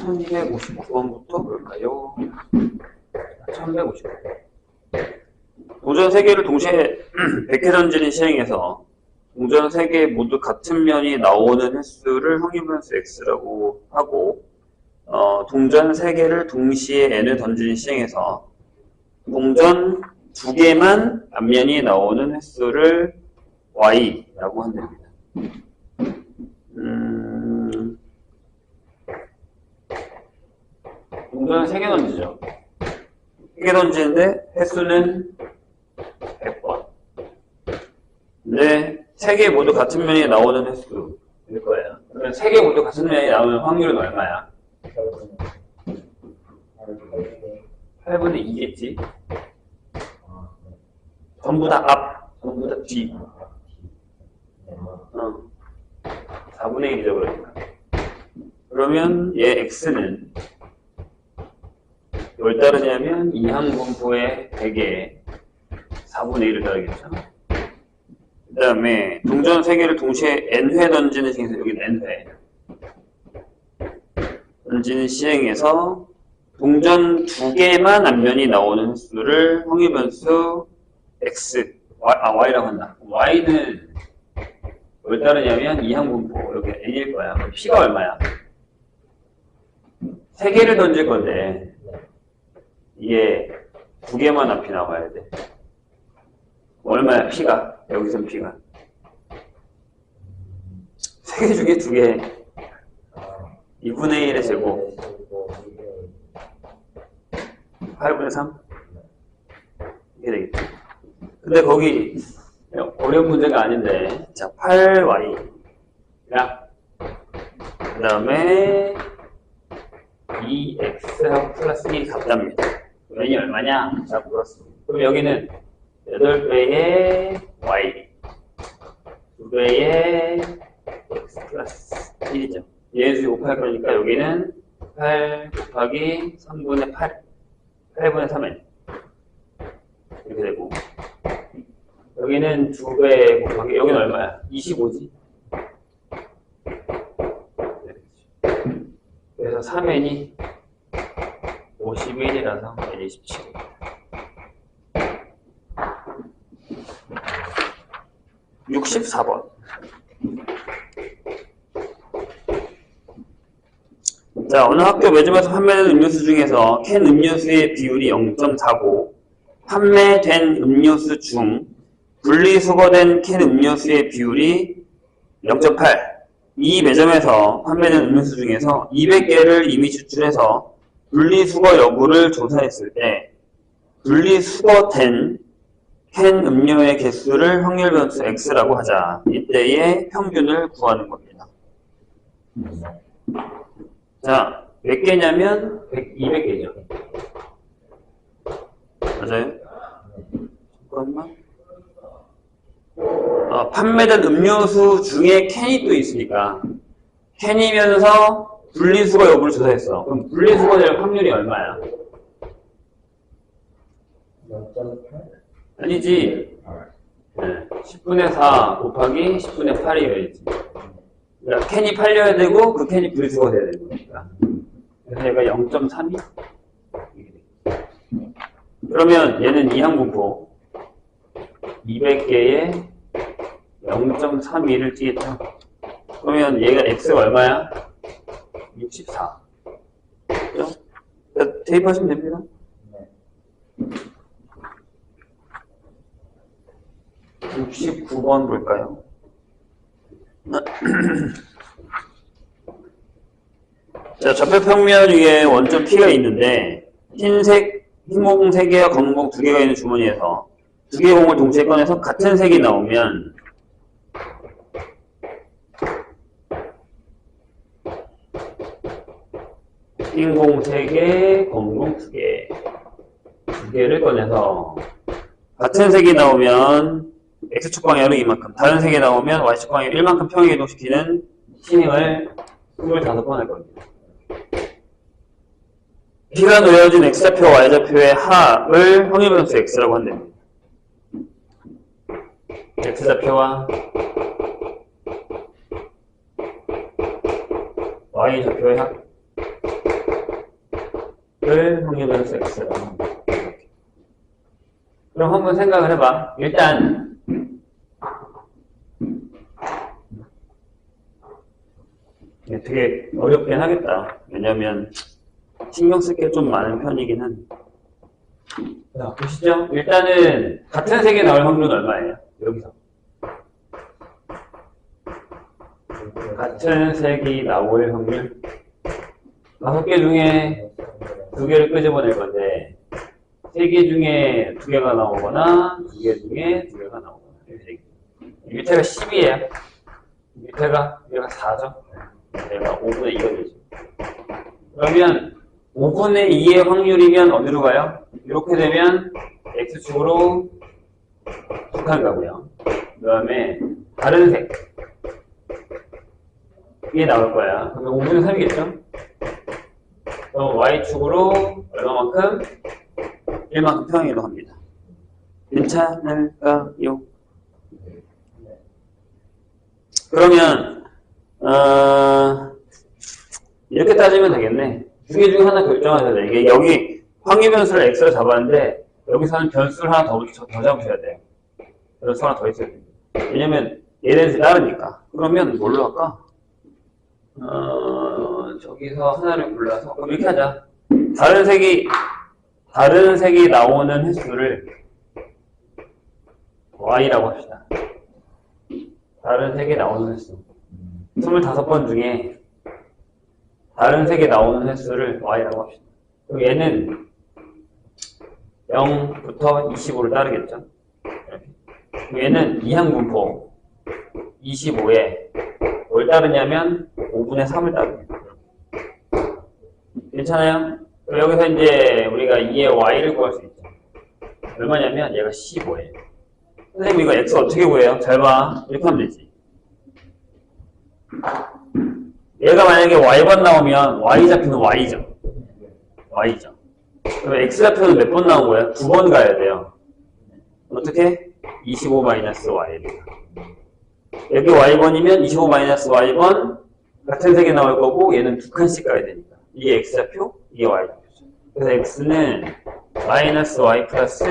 1259번부터 볼까요? 1159. 동전 3개를 동시에 100회 던지는 시행에서 동전 3개 모두 같은 면이 나오는 횟수를 확률변수 x라고 하고, 동전 3개를 동시에 n을 던지는 시행에서 동전 2개만 앞면이 나오는 횟수를 y라고 한답니다. 동전을 3개 던지죠. 3개 던지는데 횟수는 100번. 근데 3개 모두 같은 면이 나오는 횟수일 거예요. 그러면 3개 모두 같은 면이 나오는 확률은 얼마야? 8분의 2겠지? 전부 다 앞, 전부 다 뒤. 4분의 1이죠, 그러니까. 그러면 얘 x는 뭘 따르냐면 이항분포의 100에 4분의 1을 따르겠죠. 그 다음에 동전 3개를 동시에 n회 던지는 시행에서, 여기는 n회 던지는 시행에서 동전 2개만 앞면이 나오는 횟수를 확률변수 x, y라고 한다. y는 뭘 따르냐면 이항분포, 여기 n일 거야. 그럼 p가 얼마야? 3개를 던질 건데 이게 2개만 앞이 나와야 돼. 얼마야, p가? 여기선 p가. 3개 중에 2개. 2분의 1의 제곱. 8분의 3? 이게 되겠죠. 근데 거기 어려운 문제가 아닌데, 자, 8y. 그 다음에 2x하고 플러스 1이 같답니다. n이 얼마냐? 자, 물었습니다. 그럼 여기는 8배의 y, 2배의 x 플러스 1이죠. 얘수 곱할 거니까 여기는 8 곱하기 3분의 8, 8분의 3n. 이렇게 되고, 여기는 2배 곱하기, 여기는 얼마야? 25지? 그래서 3n이 51이라서 n 27. (64번) 자, 어느 학교 매점에서 판매되는 음료수 중에서 캔 음료수의 비율이 0.49, 판매된 음료수 중 분리수거된 캔 음료수의 비율이 0.8. 이 매점에서 판매된 음료수 중에서 200개를 이미 추출해서 분리수거 여부를 조사했을 때 분리수거된 캔 음료의 개수를 확률변수 x라고 하자. 이때의 평균을 구하는 겁니다. 자, 몇 개냐면 200개죠. 맞아요? 잠깐만. 판매된 음료수 중에 캔이 또 있으니까 캔이면서 분리수거 여부를 조사했어. 그럼 분리수거될 확률이 얼마야? 0.8? 아니지. 네. 10분의 4 곱하기 10분의 8이어야지. 그러니까 캔이 팔려야 되고 그 캔이 분리수거가 돼야 되는 거니까. 그래서 얘가 0.3이? 그러면 얘는 이항분포 200개에 0.32를 띄겠죠. 그러면 얘가 x가 얼마야? 64. 그죠? 대입하시면 됩니다. 네. 69번 볼까요? 자, 좌표평면 위에 원점 P가 있는데 흰색, 흰공 3개와 검은공 2개가 있는 주머니에서 2개의 공을 동시에 꺼내서 같은 색이 나오면 흰공 3개, 검은공 2개, 2개를 꺼내서 같은 색이 나오면 X축 방향으로 이만큼, 다른 색이 나오면 Y축 방향으로 1만큼 평행 이동시키는 시행을 25번 할 겁니다. B가 놓여진 X좌표, Y좌표의 합을 확률변수 X라고 한답니다. X좌표와 Y좌표의 합. x를 확률 변수 x로. 그럼 한번 생각을 해봐. 일단 이게 되게 어렵긴 하겠다. 왜냐면 신경 쓸 게 좀 많은 편이긴 한데. 자, 보시죠. 일단은 같은 색이 나올 확률은 얼마예요? 여기서. 같은 색이 나올 확률 5개 중에 2개를 끄집어낼 건데 3개 중에 2개가 나오거나 2개 중에 2개가 나오거나 밑에가 10이에요. 밑에가 얘가 4죠. 얘가 5분의 2가 되죠. 그러면 5분의 2의 확률이면 어디로 가요? 이렇게 되면 X축으로 2칸 가고요. 그 다음에 다른 색 이게 나올 거야. 그러면 5분의 3이겠죠? 그럼 Y축으로 얼마만큼? 1만큼 평행이동 합니다. 괜찮을까요? 그러면 이렇게 따지면 되겠네. 두 개 중에 하나 결정하셔야 돼. 이게 여기 확률 변수를 x로 잡았는데 여기서는 변수를 하나 더 잡으셔야 돼요. 변수 하나 더 있어야 돼요. 왜냐면 얘네들이 다르니까. 그러면 뭘로 할까? 저기서 하나를 골라서 그럼 이렇게 하자. 다른 색이 나오는 횟수를 y라고 합시다. 다른 색이 나오는 횟수 25번 중에 다른 색이 나오는 횟수를 y라고 합시다. 그럼 얘는 0부터 25를 따르겠죠. 그럼 얘는 이항분포 25에 뭘 따르냐면 5분의 3을 따릅니다. 괜찮아요? 여기서 이제 우리가 2의 y를 구할 수 있죠. 얼마냐면 얘가 15예요. 선생님 이거 x 어떻게 구해요? 잘 봐. 이렇게 하면 되지. 얘가 만약에 y번 나오면 y좌표는 y죠. y죠. 그럼 x좌표는 몇 번 나온 거야? 2번 가야 돼요. 어떻게? 25-y입니다. 여기 y번이면 25-y번 같은 색이 나올 거고 얘는 2칸씩 가야 되니까. 이게 x좌표, 이게 y좌표죠. 그래서 x는 -y 플러스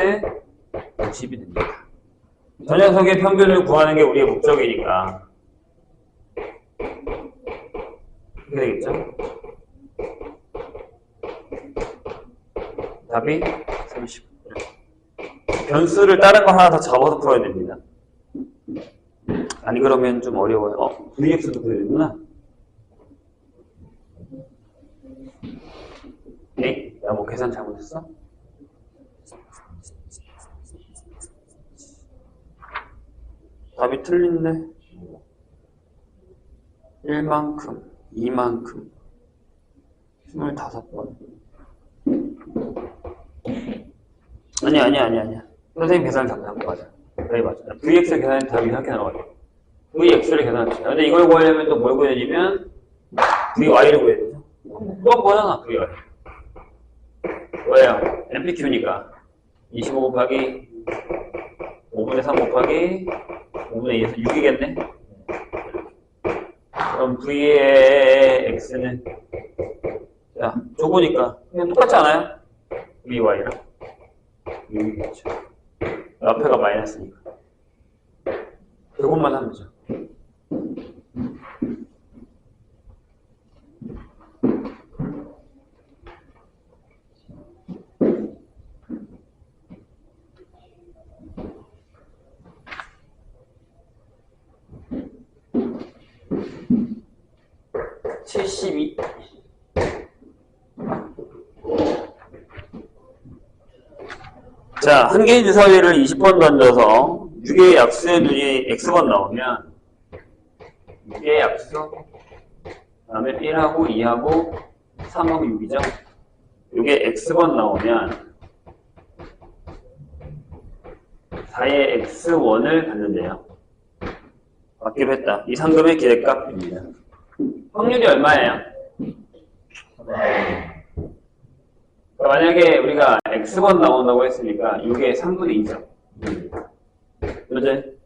50이 됩니다. 저 녀석의 평균을 구하는 게 우리의 목적이니까 이렇게 되겠죠? 답이 30. 변수를 다른 거 하나 더 잡아서 풀어야 됩니다. 아니 그러면 좀 어려워요. VX도 그려야 되구나. 네? 나 뭐 계산 잘못했어? 답이 틀린데 1만큼 2만큼 25번 아니야 선생님 계산 잘못한 거 맞아. 네 맞아. VX 계산의 답이 이렇게 나와요. VX를 계산합시다. 근데 이걸 구하려면 또 뭘 구해야 되냐면 VY를 구해야 되죠. 또 구하잖아 VY. 뭐예요? MPQ니까 25 곱하기 5분의 3 곱하기 5분의 2에서 6이겠네? 그럼 V의 X는 자, 좁으니까 그냥 똑같지 않아요? VY랑 6이겠죠. 앞에가 마이너스니까 그것만 하면 되죠. 자, 한 개의 주사위를 20번 던져서 6개의 약수의 눈이 X번 나오면 6개의 약수 그 다음에 1하고 2하고 3하고 6이죠. 이게 X번 나오면 4의 X1을 갖는데요. 받기로 했다. 이 상금의 기대값입니다. 확률이 얼마예요? 만약에 우리가 X번 나온다고 했으니까 이게 3분의 2죠. 그렇지?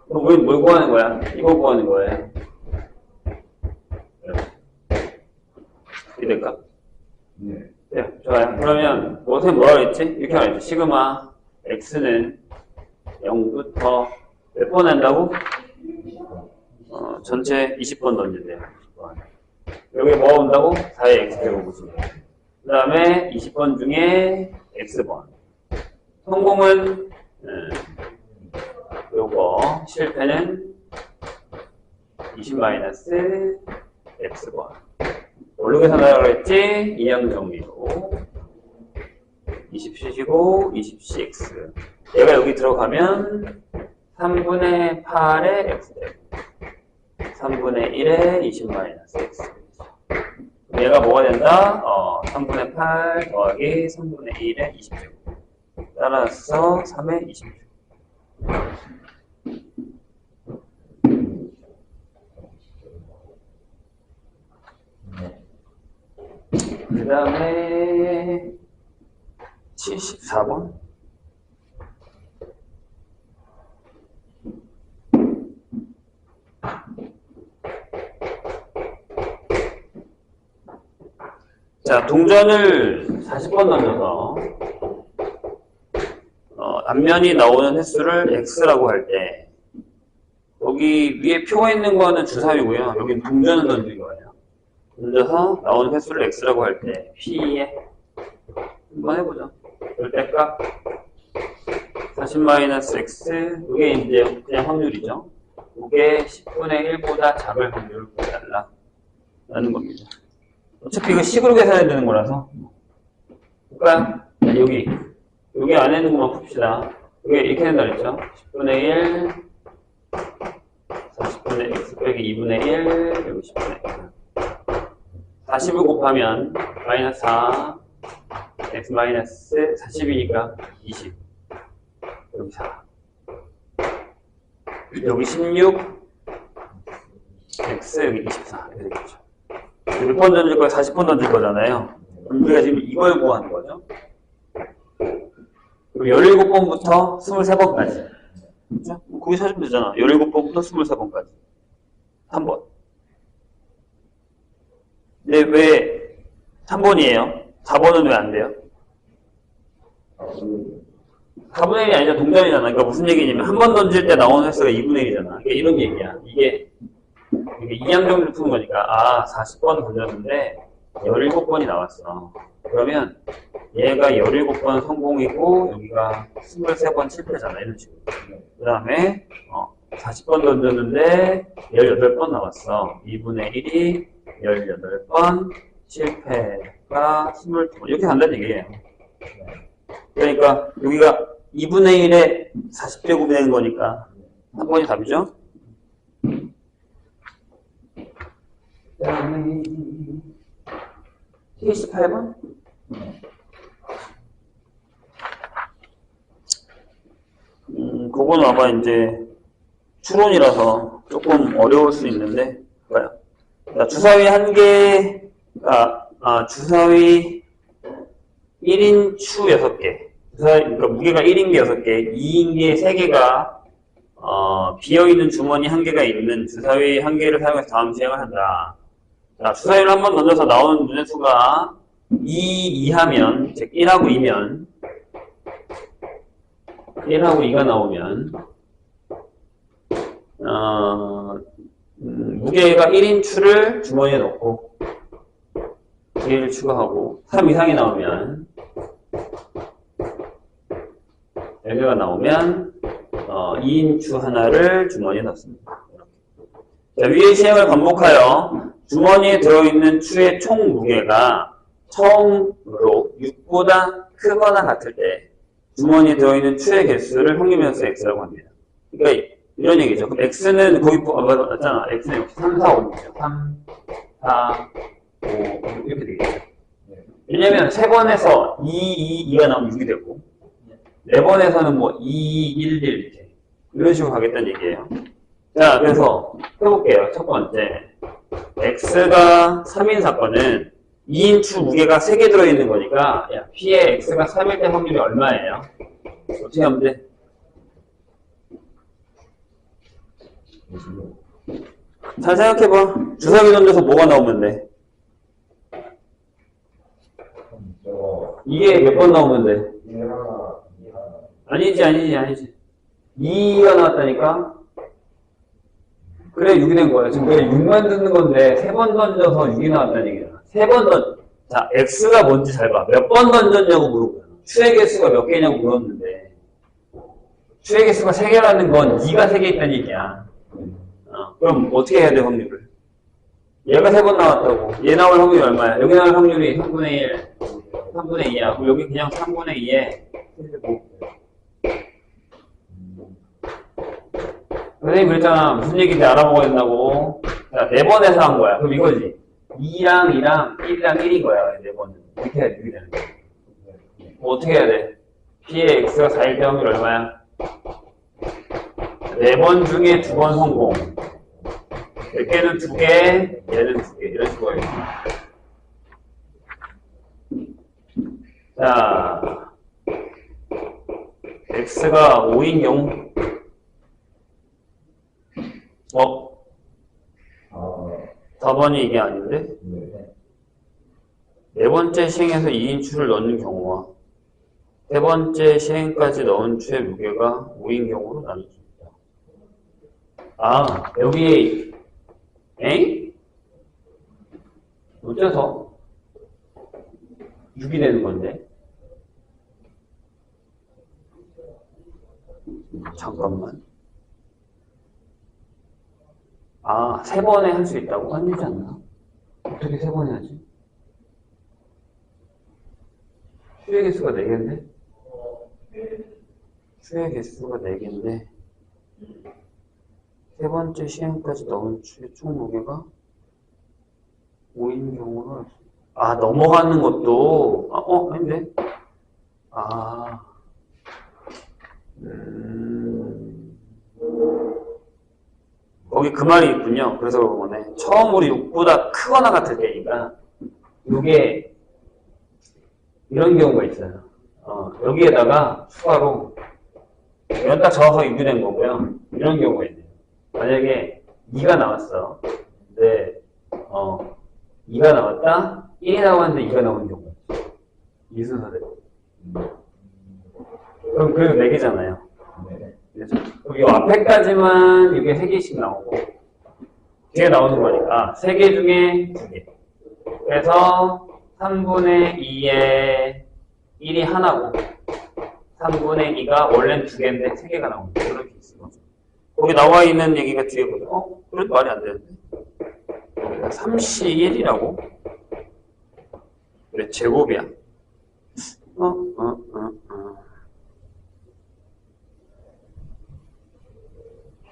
그럼 우리는 뭘 구하는 거야? 이거 구하는 거예요. 기대값? 네. 네, 좋아요. 그러면 선생님 뭐라 그랬지? 이렇게 말했죠. 시그마 x는 0부터 몇 번 한다고? 전체 20번 던진대요. 20번. 여기 뭐가 온다고? 4의 x제곱이지. 그 다음에 20번 중에 x번. 성공은 요거 실패는 20-x번. 뭘로 계산하라고 했지? 이항 정리로 20c시고 20cx. 얘가 여기 들어가면 3분의 8의 x제곱 3분의 1의 20-x. 얘가 뭐가 된다? 3분의 8 더하기 3분의 1의 20제곱. 따라서 3의 20제곱. 그 다음에 74번. 자, 동전을 40번 던져서 앞면이 나오는 횟수를 x라고 할 때 여기 위에 표가 있는 거는 주사위고요. 여기 동전을 던진 거예요. 던져서 나오는 횟수를 x라고 할 때 p에 한번 해보죠. 절대값 40-x. 이게 이제 그냥 확률이죠. 이게 10분의 1보다 작을 확률을 구해달라 라는 겁니다. 어차피 이거 식으로 계산해야 되는 거라서 볼까요? 여기 안에 있는 것만 풉시다. 이게 이렇게 된다 그랬죠? 10분의 1 40분의 x 빼기 2분의 1 여기 10분의 1 40을 곱하면 마이너스 4 x 마이너스 40이니까 20 여기 4 여기 16 x 여기 24 이렇게 되겠죠. 몇 번 던질 거야? 40번 던질 거잖아요. 우리가 지금 이걸 구하는 거죠. 그리고 17번부터 23번까지. 그죠? 거기 찾으면 되잖아. 17번부터 23번까지. 3번. 근데 왜 3번이에요? 4번은 왜 안 돼요? 4분의 1이 아니라 동전이잖아. 그러니까 무슨 얘기냐면 한 번 던질 때 나오는 횟수가 2분의 1이잖아. 그러니까 이런 얘기야. 이게 이항정리를 푸는 거니까 40번 던졌는데 17번이 나왔어. 그러면 얘가 17번 성공이고 여기가 23번 실패잖아. 이런 식으로. 그 다음에 40번 던졌는데 18번 나왔어. 2분의 1이 18번 실패가 22번 이렇게 간다는 얘기예요. 그러니까 여기가 2분의 1에 40제곱이 되는 거니까 한 번이 답이죠. 그 다음에 78번 그거는 아마 이제 추론이라서 조금 어려울 수 있는데 봐요. 자, 주사위 한 개가 주사위 1인 추 6개 그러니까 무게가 1인 게 6개 2인 게 3개가 비어있는 주머니 한 개가 있는 주사위 한 개를 사용해서 다음 시행을 한다. 자, 주사위를 한번 던져서 나오는 눈의 수가 2 이하면, 즉 1하고 2면 1하고 2가 나오면 무게가 1인 추를 주머니에 넣고 1을 추가하고 3 이상이 나오면 4개가 나오면 2인 추 하나를 주머니에 넣습니다. 자, 위의 시행을 반복하여 주머니에 들어있는 추의 총 무게가 처음으로 6보다 크거나 같을 때 주머니에 들어있는 추의 개수를 평균변수 x라고 합니다. 그러니까 이런 얘기죠. 그럼 x는 거기 맞잖아. x는 역시 3, 4, 5입니다. 3, 4, 5 이렇게 되겠죠. 왜냐면 3번에서 2, 2, 2가 나오면 6이 되고 4번에서는 뭐 2, 1, 1 이렇게 이런 식으로 가겠다는 얘기예요. 자, 그래서 해볼게요. 첫 번째 x가 3인 사건은 2인 추 무게가 3개 들어있는 거니까 P의 x가 3일 때 확률이 얼마예요? 어떻게 하면 돼? 잘 생각해봐. 주사위 던져서 뭐가 나오면 돼? 이게 몇 번 나오면 돼? 1 하나, 2 하나. 아니지. 2가 나왔다니까? 그래, 6이 된 거야. 지금 내가 6만 듣는 건데, 3번 던져서 6이 나왔다는 얘기야. 3번 자, X가 뭔지 잘 봐. 몇 번 던졌냐고 물어보잖아. 추의 개수가 몇 개냐고 물었는데, 추의 개수가 3개라는 건 2가 3개 있다는 얘기야. 그럼 어떻게 해야 돼, 확률을? 얘가 3번 나왔다고. 얘 나올 확률이 얼마야? 여기 나올 확률이 3분의 1, 3분의 2야. 그럼 여기 그냥 3분의 2에 선생님 그랬잖아. 무슨 얘기인지 알아보고 된다고. 자, 4번에서 한 거야. 그럼 이거지. 2랑 2랑 1이랑 1인 거야. 4번은. 이렇게 해야 돼. 이렇게 되는 거야. 뭐 어떻게 해야 돼? P의 X가 4일 때 확률 얼마야? 4번 중에 2번 성공. 몇 개는 2개, 얘는 2개. 이런 식으로 해야지. 자, X가 5인 경우. 아, 4번이 이게 아닌데? 네. 네 번째 시행에서 2인 추를 넣는 경우와 세 번째 시행까지 넣은 추의 무게가 5인 경우로 나눌 수 있다. 아, 여기, 에이? 어째서 6이 되는 건데? 잠깐만. 아, 3번에 할 수 있다고? 아니지 않나? 어떻게 3번에 하지? 추의 개수가 4개인데? 추의 개수가 4개인데 세 번째 시행까지 넣은 추의 총 무게가 5인 경우로 할 수 있다. 아, 넘어가는 것도 아닌데? 거기 그 말이 있군요. 그래서 그런 거네. 처음으로 6보다 크거나 같을 때니까 이게 이런 경우가 있어요. 여기에다가 추가로 이건 딱 적어서 6이 된 거고요. 이런 경우가 있네요. 만약에 2가 나왔어. 근데 2가 나왔다. 1이 나왔는데 2가 나오는 경우가 있어요. 이 순서대로. 그럼 그 4개잖아요. 네. 그래서 이 앞에까지만 이게 3개씩 나오고 뒤에 나오는 거니까 3개 중에 2개. 그래서 3분의 2에 1이 하나고 3분의 2가 원래는 2개인데 3개가 나오는 거예요. 이렇게 있어요. 거기 나와 있는 얘기가 뒤에 보면 그래도 말이 안 되는데 3C1이라고? 왜 제곱이야?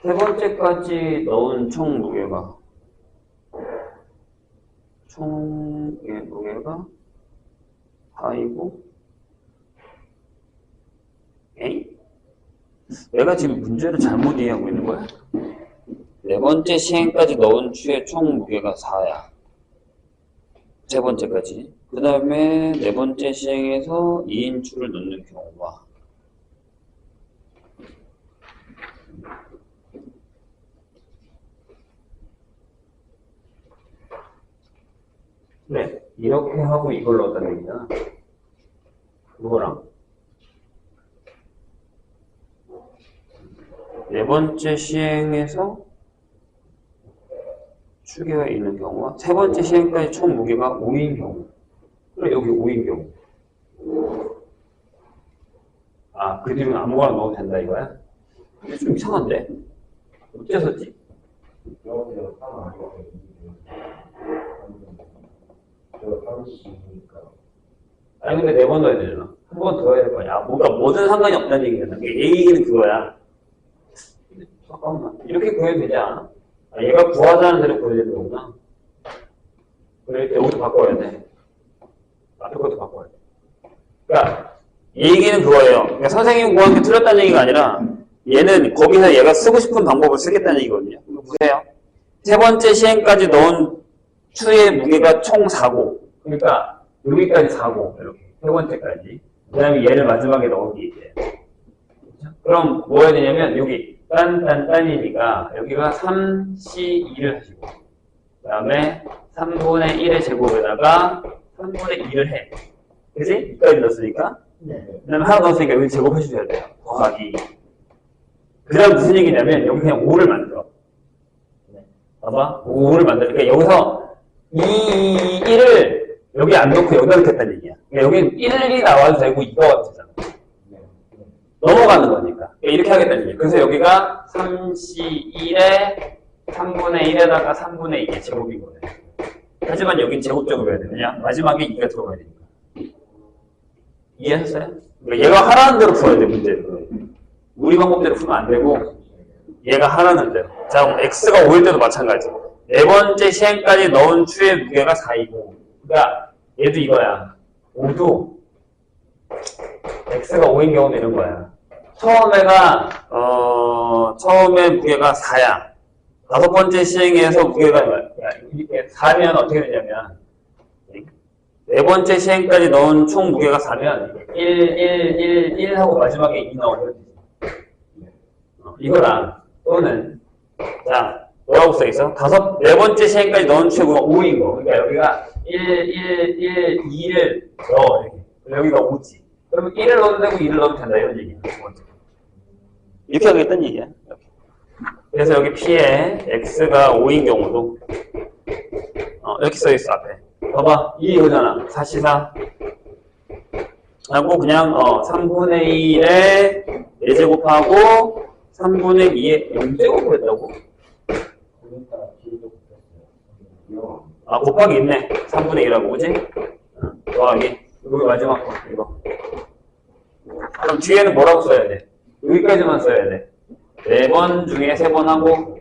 세 번째까지 넣은 총 무게가 총의 무게가 4이고 에이? 내가 지금 문제를 잘못 이해하고 있는 거야? 네 번째 시행까지 넣은 추의 총 무게가 4야. 세 번째까지. 그 다음에 네 번째 시행에서 2인 추를 넣는 경우가 그래, 이렇게 하고 이걸 넣었다는 얘기잖아. 그거랑 네 번째 시행에서 추계가 있는 경우와 세 번째 시행까지 총 무게가 5인 경우. 그래, 여기 5인 경우. 그 뒤로는 아무거나 넣어도 된다 이거야? 근데 좀 이상한데? 어째서지? 여기서 3 아니고 2. 저 30이니까. 아니 근데 4번 넣어야 되잖아. 한 번 더 해야 될 거야. 뭔가 뭐든 상관이 없다는 얘기잖아. 얘기는 그거야. 잠깐만. 이렇게 구해도 되지 않아? 얘가 구하자는 대로 구해야 되는 거구나. 그래, 여기도 바꿔야 돼. 앞에 것도 바꿔야 돼. 그러니까 이 얘기는 그거예요. 그러니까 선생님이 구한 게 틀렸다는 얘기가 아니라 얘는 거기서 얘가 쓰고 싶은 방법을 쓰겠다는 얘기거든요. 보세요. 세 번째 시행까지 넣은 추의 무게가 총 4고 그러니까 여기까지 4고 이렇게 세 번째까지 그 다음에 얘를 마지막에 넣은 게 이제 그럼 뭐 해야 되냐면 여기 딴이니까 여기가 3C2를 하시고 그 다음에 3분의 1의 제곱에다가 3분의 2를 해. 그지? 2까지 넣었으니까. 네. 그 다음에 하나 넣었으니까 여기 제곱해 주셔야 돼요. 더하기. 그 다음 무슨 얘기냐면 여기 그냥 5를 만들어. 봐봐. 5를 만들니까 여기서 이 1을 여기 안 넣고 여기다 넣겠다는 얘기야. 그러니까 여기 1이 나와도 되고 2가 와도 되잖아. 넘어가는 거니까. 이렇게 하겠다는 얘기야. 그래서 여기가 3C1에 3분의 1에다가 3분의 2의 제곱인 거예요. 하지만 여긴 제곱적으로 해야 되느냐? 마지막에 2가 들어가야 되니까. 이해하셨어요? 그러니까 얘가 하라는 대로 풀어야 돼, 문제를. 우리 방법대로 풀면 안 되고, 얘가 하라는 대로. 자, 그럼 x가 5일 때도 마찬가지. 네 번째 시행까지 넣은 추의 무게가 4이고, 그러니까 얘도 이거야. 5도 x가 5인 경우는 이런 거야. 처음에 무게가 4야. 다섯 번째 시행에서 무게가 4면 어떻게 되냐면, 네 번째 시행까지 넣은 총 무게가 4면 1 하고 마지막에 2 넣으면 되지. 이거랑 또는 자 뭐라고 써있어? 네 번째 시행까지 넣은 추가 5인 거. 그러니까 여기가 2를 넣어. 이렇게. 여기가 5지. 그러면 1을 넣어도 되고 2를 넣어도 된다 이런 얘기야. 두 번째. 이렇게 하겠다는 얘기야. 이렇게. 그래서 여기 P에 X가 5인 경우도 이렇게 써있어 앞에. 봐봐. 2 이거잖아. 4C4 하고 그냥 3분의 1에 4제곱하고 3분의 2에 0제곱을 했다고? 아 곱하기 있네. 3분의 1하고 그지? 더하기 여기 마지막 거 이거. 그럼 뒤에는 뭐라고 써야 돼? 여기까지만 써야 돼. 4번 중에 3번 하고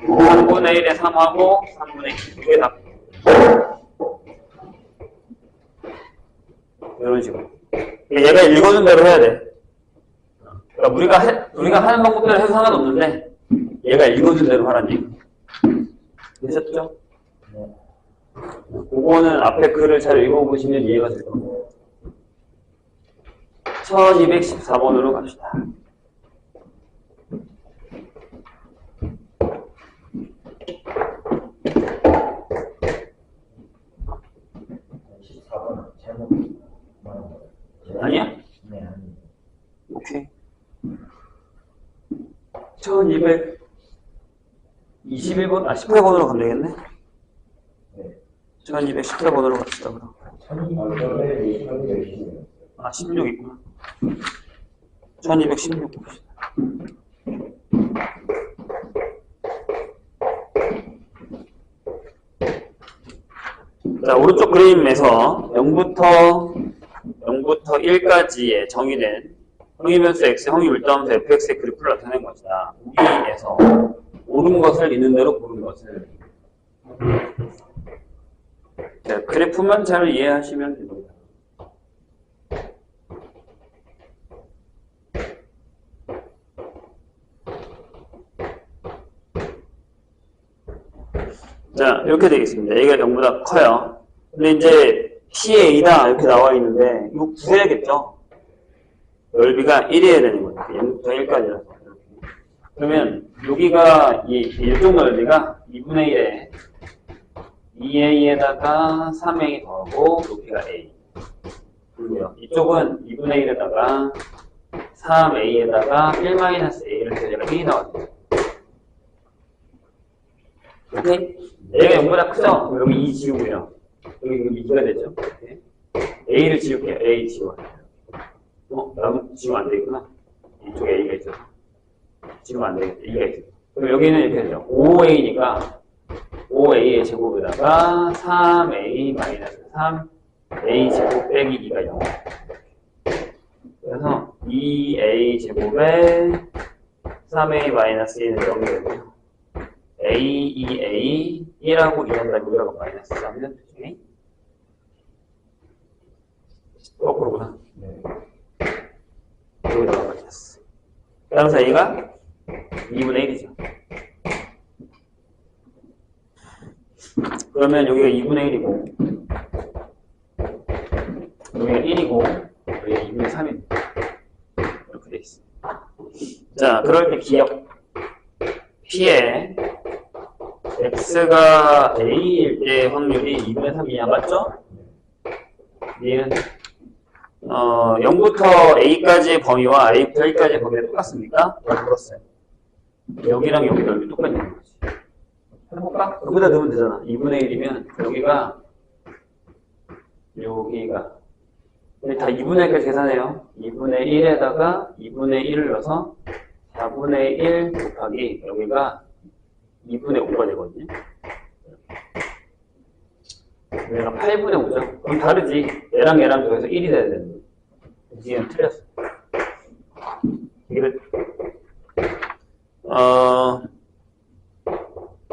3분의 1에 3하고 3분의 2 이게 다 이런 식으로. 얘가 읽어준 대로 해야 돼. 그러니까 우리가 하는 방법대로 해도 상관없는데 얘가 읽어준 대로 하라는 얘기. 되셨죠? 그거는 앞에 글을 잘 읽어보시면 이해가 될 겁니다. 1214번으로 갑시다. 아니야? 네, 아니. 오케이. 1221번, 18번으로 가면 되겠네? 네. 1218번으로 갑시다, 그럼. 1216. 아, 16 있구나. 1216 봅시다. 자, 오른쪽 그림에서 0부터 1까지의 정의된 형이변수 x, 형이 물담수 fx의 그래프를 나타낸 것이다. 여기에서 옳은 것을 있는 대로 고른 것을. 자, 그래프만 잘 이해하시면 됩니다. 자, 이렇게 되겠습니다. A가 0보다 커요. 근데 이제 P의 A다 이렇게 나와 있는데 이거 구해야겠죠? 넓이가 1이어야 되는 거죠. 0부터 1까지라서. 그러면 여기가 이쪽 넓이가 2분의 1에 2A에다가 3A 더하고 높이가 A. 그리고요. 이쪽은 2분의 1에다가 3A에다가 1-A 이렇게 얘가 1이 나왔어요. 오케이? A가 0보다 크죠? 여기 2 지우고요. 여기 2가 되죠? 오케이? A를 지울게요. A 지워요. 나도 지우면 안 되겠구나. 이쪽에 A가 있죠. 지우면 안 되겠다. 2가 있죠. 그럼 여기는 이렇게 되죠. 5A니까 5A의 제곱에다가 3A-3A 제곱 빼기 2가 0. 그래서 2A 제곱에 3A-2는 0이 되고요. A, 2A, 1하고 2한 여기다가 마이너스 3은 되지. 거꾸로구나. 네. 여기다가 마이너스. 따라서 A가 2분의 1이죠. 그러면 여기가 2분의 1이고, 여기가 1이고, 여기가 2분의 3입니다. 이렇게 돼 있습니다. 자, 그럴 때 기억. P에 X가 A일 때 확률이 2분의 3이야, 맞죠? 얘는 0부터 A까지의 범위와 A부터 A까지의 범위가 똑같습니까? 물었어요. 여기랑 여기 넓이 똑같냐는 거지. 해볼까? 여기다 넣으면 되잖아. 2분의 1이면 여기가 다 2분의 1까지 계산해요. 2분의 1에다가 2분의 1을 넣어서 4분의 1 곱하기 여기가 2분의 5가 되거든요. 얘가 8분의 5죠. 그럼 다르지. 얘랑 얘랑 더해서 1이 돼야 되는데. 얘는 틀렸어. 이걸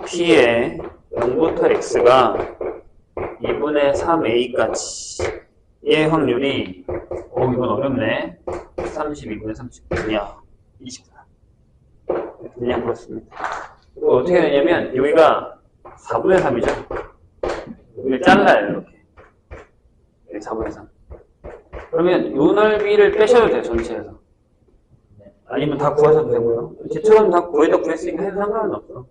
P의 0부터 X가 2분의 3A까지의 확률이 이건 어렵네. 32분의 39냐 24. 그냥 그렇습니다. 이거 어떻게 되냐면 여기가 4분의 3이죠. 여기를 잘라요. 이렇게. 여기 4분의 3. 그러면 요 넓이를 빼셔도 돼요. 전체에서. 아니면 다 구하셔도 되고요. 쟤처럼 다 거의 다 구했으니까 해도 상관은 없어.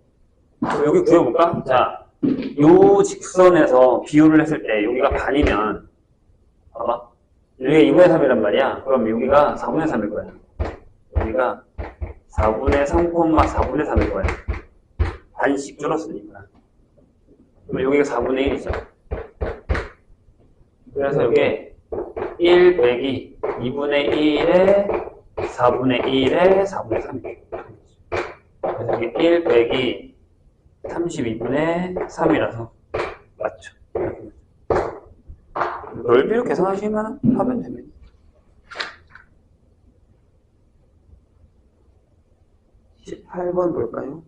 그럼 여기 구해볼까? 자, 요 직선에서 비율을 했을 때 여기가 반이면 봐봐. 여기가 2분의 3이란 말이야. 그럼 여기가 4분의 3일 거야. 여기가 4분의 3, 4분의 3일 거야. 반씩 줄었으니까. 그럼 여기가 4분의 1이죠. 그래서 여기 1 빼기 2분의 1에 4분의 1에 4분의 3이죠. 그래서 여기 1 빼기 32분의 3이라서 맞죠. 넓이로 계산하시면 하면 됩니다. 네. 18번 볼까요?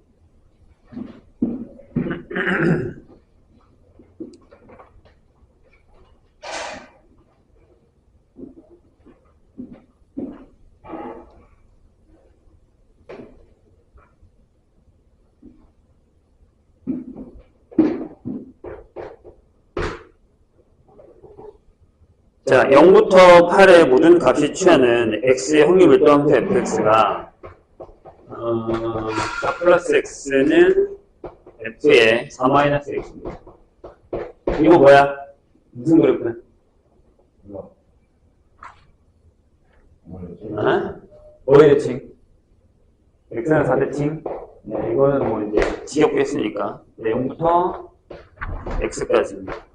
자, 0부터 8의 모든 값이 취하는 x의 확률 밀도함수 fx가 4 플러스 x는 f의 4-x입니다. 이거 뭐야? 무슨 그래프야? 이거. 뭐의 대칭? x는 4대칭? 네, 이거는 뭐 이제 지겹게 했으니까. 네, 0부터 x까지입니다.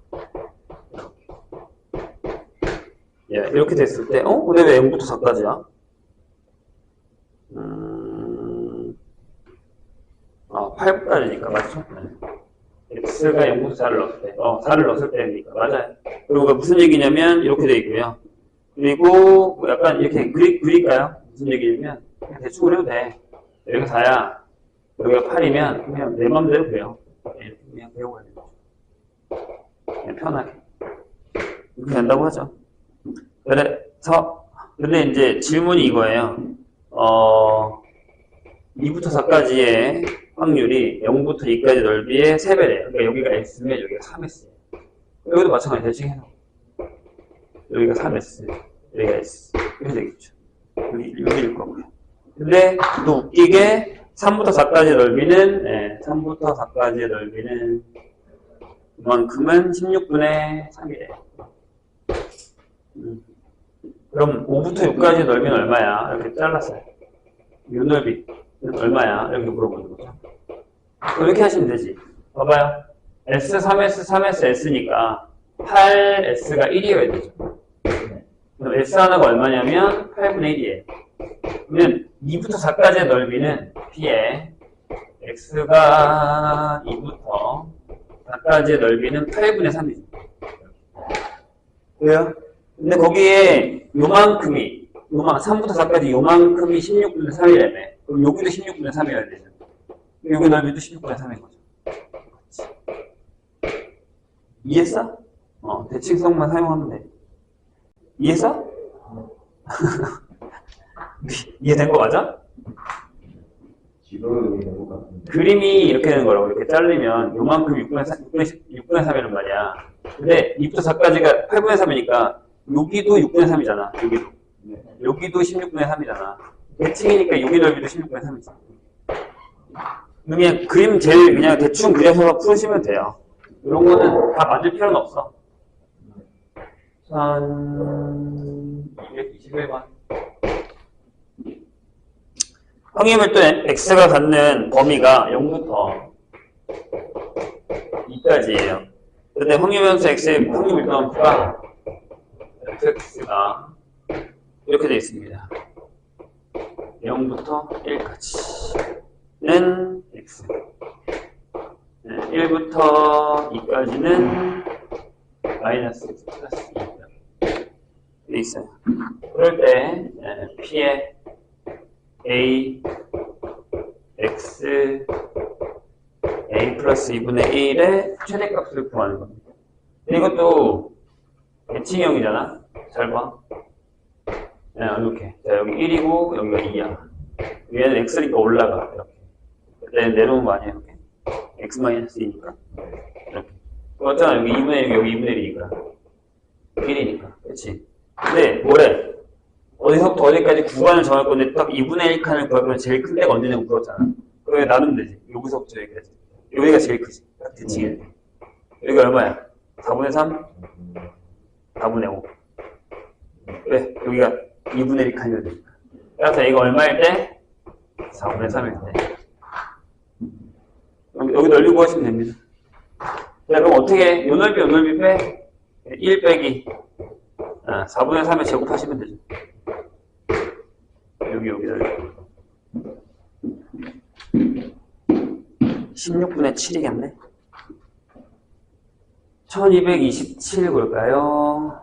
예, 이렇게 됐을 때, 근데 왜 0부터 4까지야? 8까지니까, 맞죠? 네. x가 0부터 4를 넣었을 때, 4를 넣었을 때니까, 맞아요. 그리고 무슨 얘기냐면, 이렇게 돼 있고요. 그리고 약간 이렇게 그릴까요? 무슨 얘기냐면, 그냥 대충 그려도 돼. 여기가 4야. 여기가 8이면, 그냥 내 맘대로 그려. 이렇게 그냥 배워야 돼요. 그냥 편하게. 이렇게 된다고 하죠. 근데 이제 질문이 이거예요. 2부터 4까지의 확률이 0부터 2까지 넓이의 3배래요. 그러니까 여기가 S면 여기가 3S예요. 여기도 마찬가지 대칭해서. 여기가 3S, 여기가 S. 이렇게 되겠죠. 여기일 거고요. 근데 또 웃기게 3부터 4까지의 넓이는, 3부터 4까지의 넓이는 그만큼은 16분의 3이래요. 그럼 5부터 6까지 넓이는 얼마야? 이렇게 잘랐어요. 이 넓이는 얼마야? 이렇게 물어보는 거죠. 이렇게 하시면 되지. 봐봐요. S, 3S, 3S, S니까 8S가 1이어야 되죠. 그럼 S 하나가 얼마냐면 8분의 1이에요. 그러면 2부터 4까지의 넓이는 P에 X가 2부터 4까지의 넓이는 8분의 3이죠. 왜요? 근데 거기에 요만큼이 3부터 4까지 요만큼이 16분의 3이라며. 그럼 여기도 16분의 3이어야 되죠. 여기 넓이도 16분의 3인 거죠. 이해했어? 대칭성만 사용하면 돼. 이해했어? 이해된 거 맞아? 지도로 있는 것 같은데. 그림이 이렇게 되는 거라고. 이렇게 자르면 요만큼 6분의 3이란 말이야. 근데 2부터 4까지가 8분의 3이니까 여기도 6분의 3이잖아. 여기도. 여기도 16분의 3이잖아. 대칭이니까 여기 넓이도 16분의 3이잖아. 그냥 그림 제일 그냥 대충 그려서 푸시면 돼요. 이런 거는 다 만들 필요는 없어. 짠. 221번. 확률밀도는 x가 갖는 범위가 0부터 2까지예요. 근데 확률변수 x의 확률밀도 함수가 fx가 이렇게 되어 있습니다. 0부터 1까지는 x, 1부터 2까지는 마이너스 x 플러스 2가 되어 있어요. 그럴 때 p의 a, x, a 플러스 2분의 1의 최대값을 구하는 겁니다. 이것도 대칭형이잖아. 잘 봐. 이렇게. 자, 여기 1이고 여기가 2야. 얘는 x니까 올라가. 이렇게. 그때 내려오는 거 아니야? 이렇게. x-2니까. 이렇게. 그렇잖아. 여기 2분의 1, 여기 2분의 1이니까. 1이니까. 그치? 근데 뭐래? 어디서부터 어디까지 구간을 정할 건데 딱 2분의 1 칸을 구할 거면 제일 큰 데가 언제냐고 물었잖아. 그래 나누면 되지. 여기서부터 여기까지. 여기가 제일 크지. 딱 대칭해. 여기가 얼마야? 4분의 3? 4분의 5. 왜? 여기가 2분의 1 칸이어야 되니까. 따라서 얘가 얼마일 때? 4분의 3일 때. 여기 넓이 구하시면 됩니다. 자, 그럼 어떻게, 요 넓이 빼? 1 빼기 4분의 3에 제곱하시면 되죠. 여기 넓이. 16분의 7이겠네. 1227 볼까요?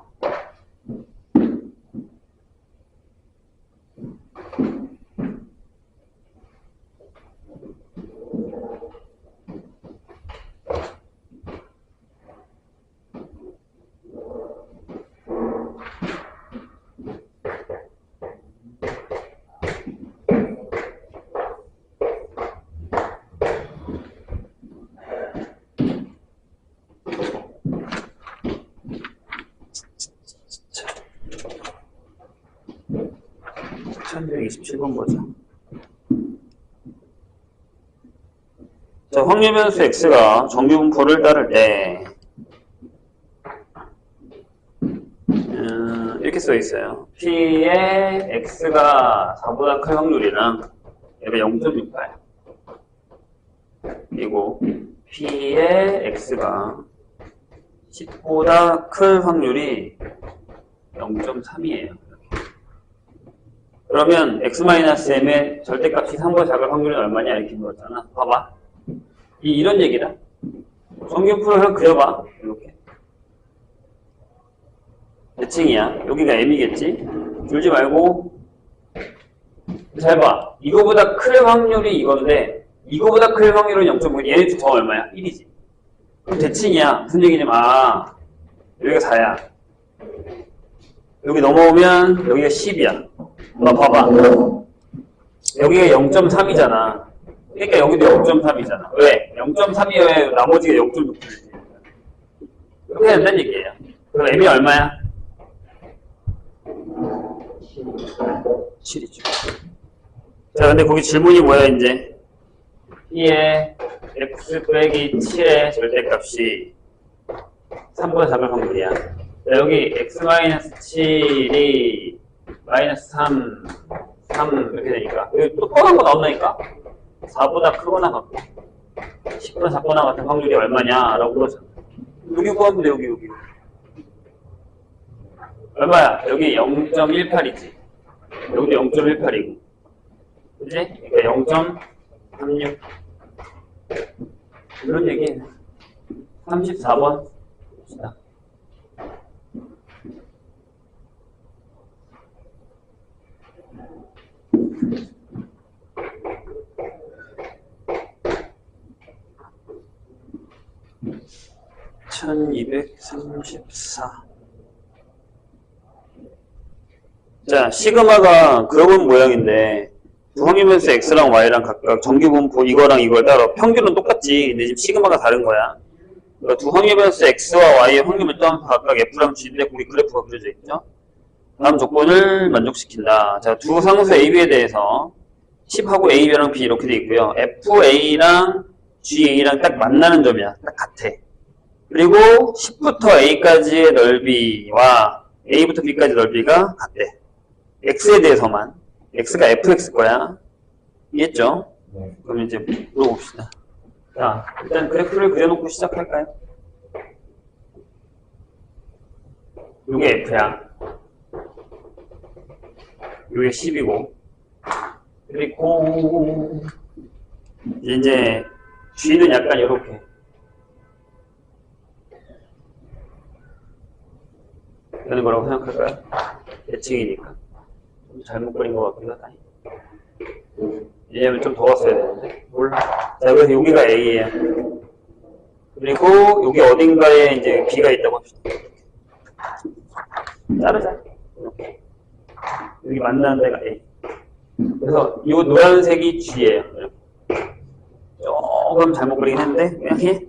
자, 1227번 보자. 자, 확률변수 x가 정규분포를 따를 때 이렇게 써 있어요. p의 x가 4보다 클 확률이랑 얘가 0.68 그리고 p의 x가 10보다 클 확률이 0.3이에요. 그러면 x-m의 절대값이 3보다 작을 확률은 얼마냐 이렇게 물었잖아. 봐봐. 이런 얘기다. 정규분포를 그려봐. 이렇게. 대칭이야. 여기가 m이겠지. 줄지 말고 잘 봐. 이거보다 클 확률이 이건데 이거보다 클 확률은 0.5. 얘네 더 얼마야? 1이지. 그럼 대칭이야. 무슨 얘기냐면 여기가 4야. 여기 넘어오면 여기가 10이야. 봐봐. 여기가 0.3이잖아. 그러니까 여기도 0.3이잖아. 왜? 0.3이어야 나머지가 0.6이지. 이렇게 된다는 얘기예요. 그럼 m이 얼마야? 7이죠. 자, 근데 거기 질문이 뭐야, 이제? p의 x 빼기 7의 절대값이 3보다 작을 확률이야. 자, 여기 x-7이 마이너스 3 이렇게 되니까 여기 또 뻔한 거 나온다니까? 4보다 크거나 같고 10보다 작거나 같은 확률이 얼마냐 라고 물었잖아. 여기 구하면 돼. 여기 얼마야? 여기 0.18이지. 여기도 0.18이고 그치? 그러니까 0.36 이런 얘기해. 34번 봅시다. (1234) 자, 시그마가 그려본 모양인데 두 확률변수 x랑 y랑 각각 정규분포 이거랑 이걸 따로 평균은 똑같지. 근데 지금 시그마가 다른 거야. 그러니까 두 확률변수 x와 y의 확률밀도 각각 f랑 g인데 거기 그래프가 그려져 있죠. 다음 조건을 만족시킨다. 자, 두 상수 a, b에 대해서 10하고 a, b랑 b 이렇게 돼 있고요. fa랑 ga랑 딱 만나는 점이야. 딱 같아. 그리고 10부터 a까지의 넓이와 a부터 b까지 넓이가 같대. x에 대해서만. x가 fx 거야. 이해했죠? 네. 그럼 이제 물어봅시다. 자, 일단 그래프를 그려놓고 시작할까요? 요게 f야. 요게 10이고. 그리고 이제 g는 약간 이렇게 되는 거라고 생각할까요? 대칭이니까. 좀 잘못 그린 것 같기도 하다. 왜냐면 좀 더 왔어야 되는데. 몰라. 자, 그래서 여기가 A예요. 그리고 여기 어딘가에 이제 B가 있다고 합시다. 자르자. 이렇게. 여기 만나는 데가 A. 그래서 이 노란색이 G예요. 이렇게. 조금 잘못 그리긴 했는데, 그냥 해.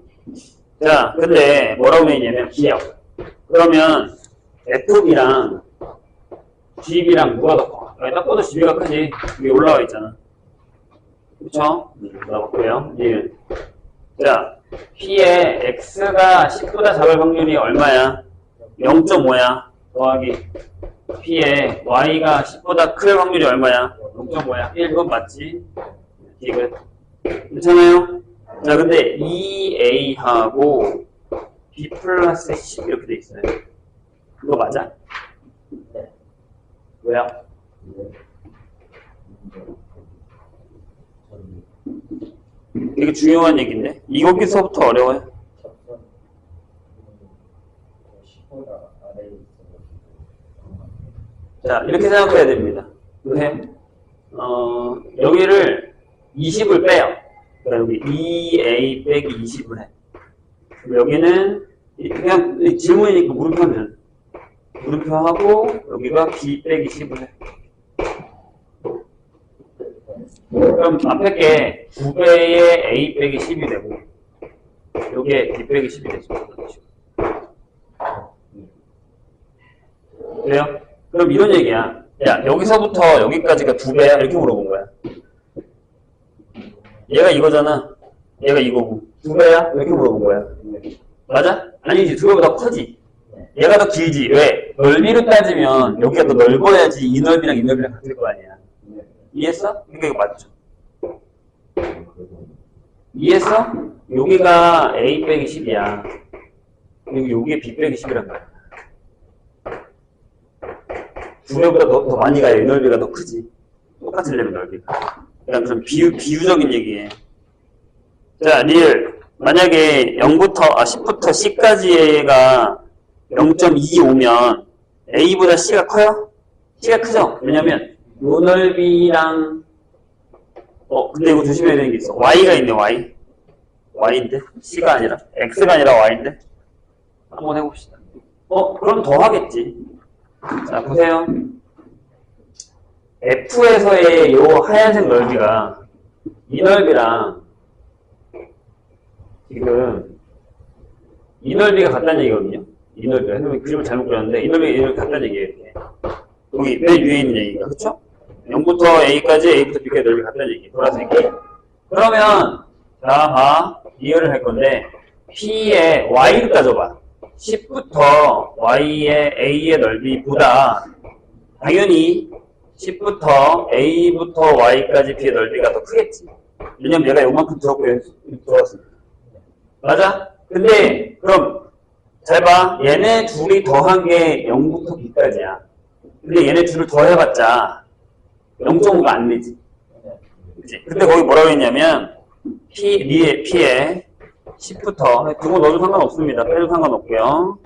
자, 근데 뭐라고 되냐면 기억. 그러면 FB랑 GB랑 누가 더 커? 딱 봐도 GB가 크지. 위에 올라와 있잖아. 그쵸? 올라왔고요. 예. 자, P의 X가 10보다 작을 확률이 얼마야? 0.5야. 더하기 P의 Y가 10보다 클 확률이 얼마야? 0.5야. 1번 맞지? 이거 괜찮아요? 자, 근데 2A하고 B 플러스 10 이렇게 돼 있어요. 그거 맞아? 네. 왜요? 되게 중요한 얘기인데? 이거기서부터 어려워요. 자, 이렇게 생각해야 됩니다. 왜? 여기를 20을 빼요. 그러니까 여기 2A 빼기 20을 해. 여기는 그냥 질문이니까 물음표면 물음표하고 여기가 B 빼기 10을 해. 그럼 앞에 게 9배의 A 빼기 10이 되고 여기에 B 빼기 10이 되죠. 그래요? 그럼 이런 얘기야. 야, 여기서부터 여기까지가 2배야? 이렇게 물어본 거야. 얘가 이거잖아. 얘가 이거고. 2배야? 이렇게 물어본 거야. 맞아? 아니지. 2배보다 커지. 얘가 더 길지. 왜? 넓이로 따지면 여기가 더 넓어야지 이 넓이랑 이 넓이랑 같을 거 아니야. 이해했어? 그러니까 이거 맞죠? 이해했어? 여기가 A 빼기 10이야. 그리고 여기에 B 빼기 10이란 말이야. 2배보다 더 많이 가야 이 넓이가 더 크지. 똑같으려면 넓이가. 그냥 그럼 비유적인 얘기예요. 자, 리을. 만약에 10부터 C까지가 0.25면 A보다 C가 커요? C가 크죠? 왜냐면 요 넓이랑 근데 이거 조심해야 되는 게 있어. Y가 있네, Y. Y인데? C가 아니라? X가 아니라 Y인데? 한번 해봅시다. 그럼 더 하겠지. 자, 보세요. F에서의 요 하얀색 넓이가 이 넓이랑 지금 이 넓이가 같다는 얘기거든요. 이 넓이가. 그림을 잘못 그렸는데 이 넓이가 같다는 얘기예요. 이렇게. 여기 맨 위에 있는 얘기가. 그쵸? 0부터 A까지 A부터 B까지 넓이 같다는 얘기. 보라색이. 그러면 자, 봐. 이해를 할 건데 P의 Y를 따져봐. 10부터 Y의 A의 넓이보다 당연히 10부터 A부터 Y까지 B의 넓이가 더 크겠지. 왜냐면 얘가 요만큼 들어왔으니까. 맞아? 근데 그럼 잘 봐. 얘네 둘이 더한 게 0부터 B까지야. 근데 얘네 둘을 더해봤자 0.5가 안 되지. 그치? 근데 거기 뭐라고 했냐면 P의 10부터 두고 넣어도 상관없습니다. 빼도 상관없고요.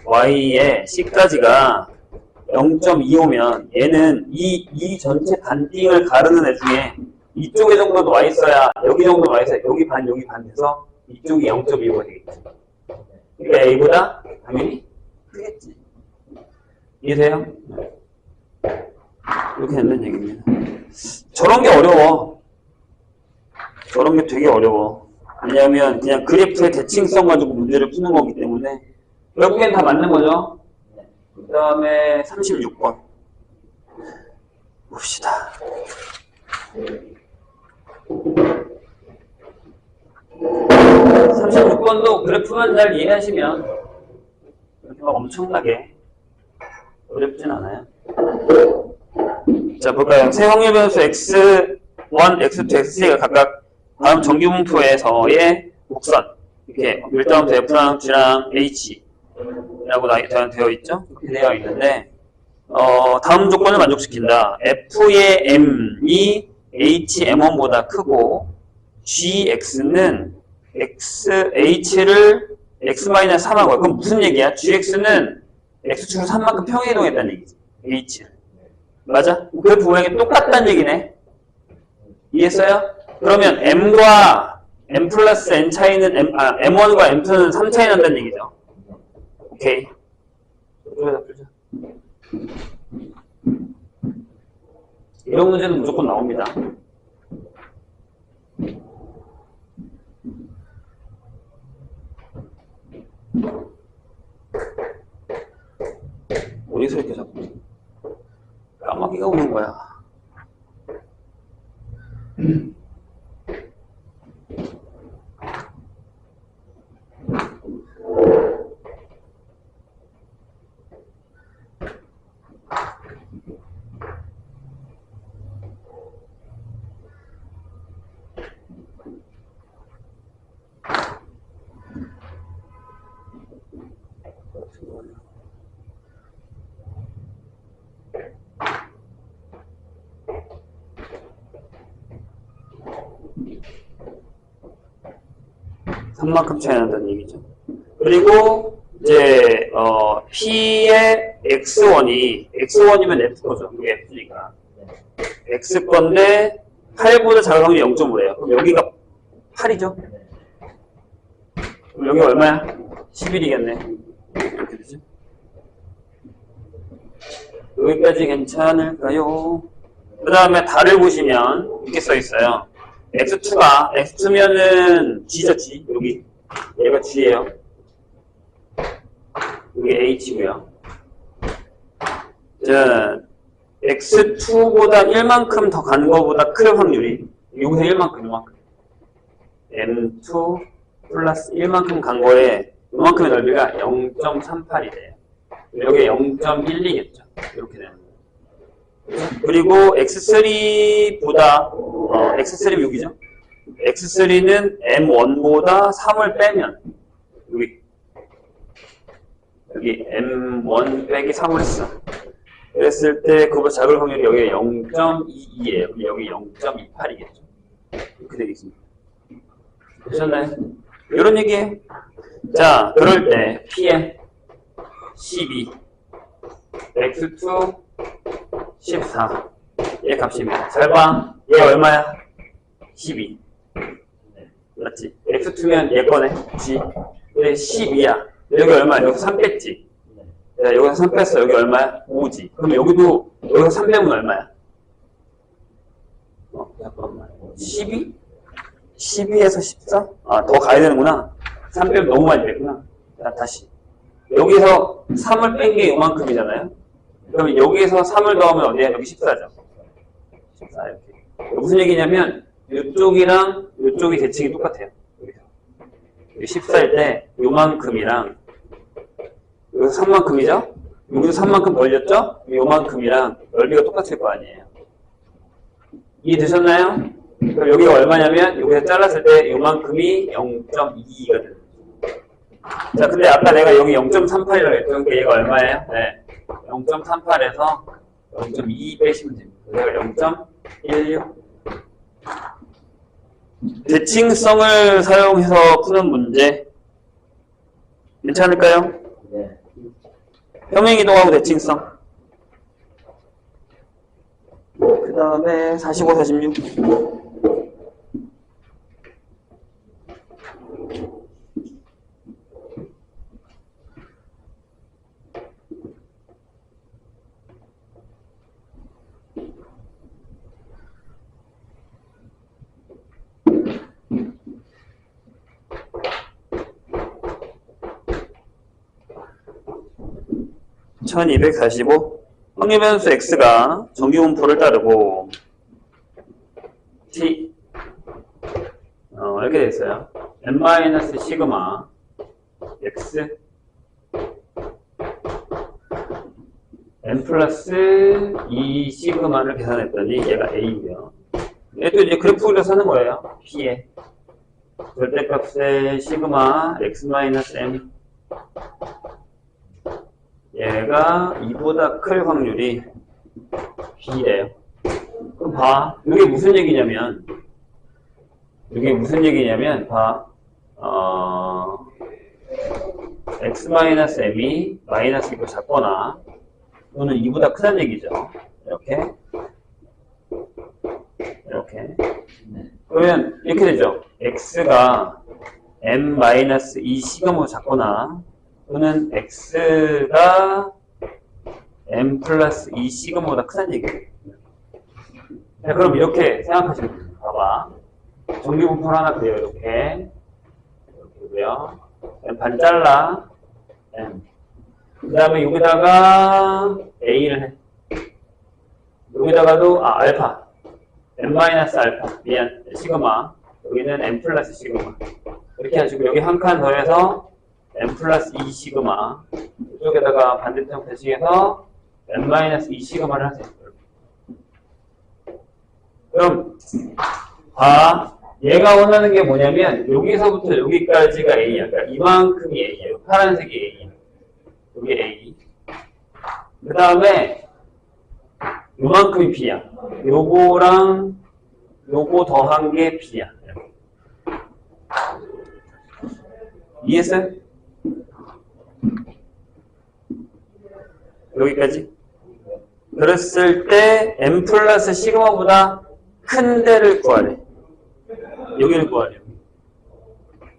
Y의 C까지가 0.25면 얘는 이 전체 반띵을 가르는 애 중에 이쪽에 정도도 와 있어야 여기 정도 와 있어야 여기 반 돼서 이쪽이 0.25가 되겠지. 그러니까 A보다 당연히 크겠지. 이해돼요? 이렇게 된다는 얘기입니다. 저런 게 어려워. 저런 게 되게 어려워. 왜냐하면 그냥 그래프의 대칭성 가지고 문제를 푸는 거기 때문에 결국엔 다 맞는 거죠. 그 다음에 36번 봅시다. 36번도 그래프만 잘 이해하시면 그렇게 막 엄청나게 어렵진 않아요. 자, 볼까요? 세 확률 변수 x1, x2, x3가 각각 다음 정규분포에서의 곡선. 이렇게 밀도함수 F랑 G랑 H라고 되어 있죠? 이렇게 되어 있는데, 다음 조건을 만족시킨다. F의 M이 HM1보다 크고, GX는 H를 X-3하고, 그럼 무슨 얘기야? GX는 X축으로 3만큼 평행이동했다는 얘기지. H를. 맞아? 그 부분이 똑같다는 얘기네. 이해했어요? 그러면 M과 M 플러스 N 차이는 M1과 M2는 3 차이 난다는 얘기죠. 오케이. 이런 문제는 무조건 나옵니다. 어디서 이렇게 자꾸 까마귀가 오는 거야. 만큼 차이 난다는 얘기죠. 그리고 이제 P의 X1이면 F 거죠. 이게 F니까. X 건데 8보다 작은 확률이 0.5래요. 그럼 여기가 8이죠. 그럼 여기 얼마야? 11이겠네. 이렇게 되죠. 여기까지 괜찮을까요? 그 다음에 달을 보시면 이렇게 써 있어요. X2면은 G죠, G. 여기. 얘가 G예요. 여기 H고요. 자, X2보다 1만큼 더 간 거보다 큰 확률이, 여기서 1만큼. M2 플러스 1만큼 간 거에 이만큼의 넓이가 0.38이 돼요. 여기 0.12겠죠. 이렇게 되는 거예요. 그리고 X3보다 X3는 6이죠. X3는 M1보다 3을 빼면 여기 M1 빼기 3을 했어. 그랬을 때 그보다 작을 확률이 여기 0.22예요. 여기 0.28이겠죠. 이렇게 되겠습니다. 되셨나요? 이런 얘기예요. 자, 그럴 때 P에 12, X2 14. 얘 값입니다. 잘 봐. 얘 얼마야? 12. 맞지? X2면 얘 거네. G. 근데 12야. 여기 얼마야? 여기서 3 뺐지? 야, 여기서 3 뺐어. 여기 얼마야? 5지. 그럼 여기도, 여기서 3 빼면 얼마야? 잠깐만. 12? 12에서 14? 아, 더 가야 되는구나. 3 빼면 너무 많이 뺐구나. 자, 다시. 여기서 3을 뺀 게 요만큼이잖아요? 그럼 여기에서 3을 더하면 어디야? 여기 14죠. 14 이렇게. 무슨 얘기냐면 이쪽이랑 이쪽이 대칭이 똑같아요. 여기서 14일 때 요만큼이랑 여기서 3만큼이죠? 여기서 3만큼 벌렸죠? 요만큼이랑 넓이가 똑같을 거 아니에요. 이해되셨나요? 그럼 여기가 얼마냐면 여기서 잘랐을 때 요만큼이 0.22거든. 자, 근데 아까 내가 여기 0.38이라고 했죠? 그러니까 얘가 얼마예요? 네. 0.38에서 0.22 빼시면 됩니다. 내가 0.16. 대칭성을 사용해서 푸는 문제. 괜찮을까요? 네. 평행이동하고 대칭성. 그 다음에 45, 46. (1245) 확률변수 x가 정규분포를 따르고 t 이렇게 되어 있어요. n 시그마 x n 플러스 2 시그마를 계산했더니 얘가 a고요. 얘도 이제 그래프 그려서 하는 거예요. p에 절대값의 시그마 x 마이너스 m 얘가 2보다 클 확률이 b래요. 그럼 봐. 이게 무슨 얘기냐면 봐. x 마이너스 m이 마이너스 2고 작거나 또는 2보다 크다는 얘기죠. 이렇게. 그러면 이렇게 되죠. x가 m-2 시그마보다 작거나 또는 x가 m 플러스 2 시그마보다 크다는 얘기예요. 자, 그럼 이렇게 생각하시면 됩니다. 봐봐. 정규분포를 하나 그려요. 이렇게고요. 반 잘라 m. 그 다음에 여기다가 a를 해. 여기다가도 알파 m-알파 미안 시그마 여기는 m 플러스 시그마 이렇게 하시고 여기 한 칸 더해서 m 플러스 2 시그마 이쪽에다가 반대편 표시해서 m-2 시그마를 하세요. 그럼 얘가 원하는 게 뭐냐면 여기서부터 여기까지가 A야. 그러니까 이만큼이 A예요. 파란색이 A야. 여기 A. 그 다음에 요만큼이 B야. 요거랑 요거 더한 게 B야. 이해했어요? 여기까지? 그랬을 때 M 플러스 시그마보다 큰 데를 구하래. 여기를 구하래.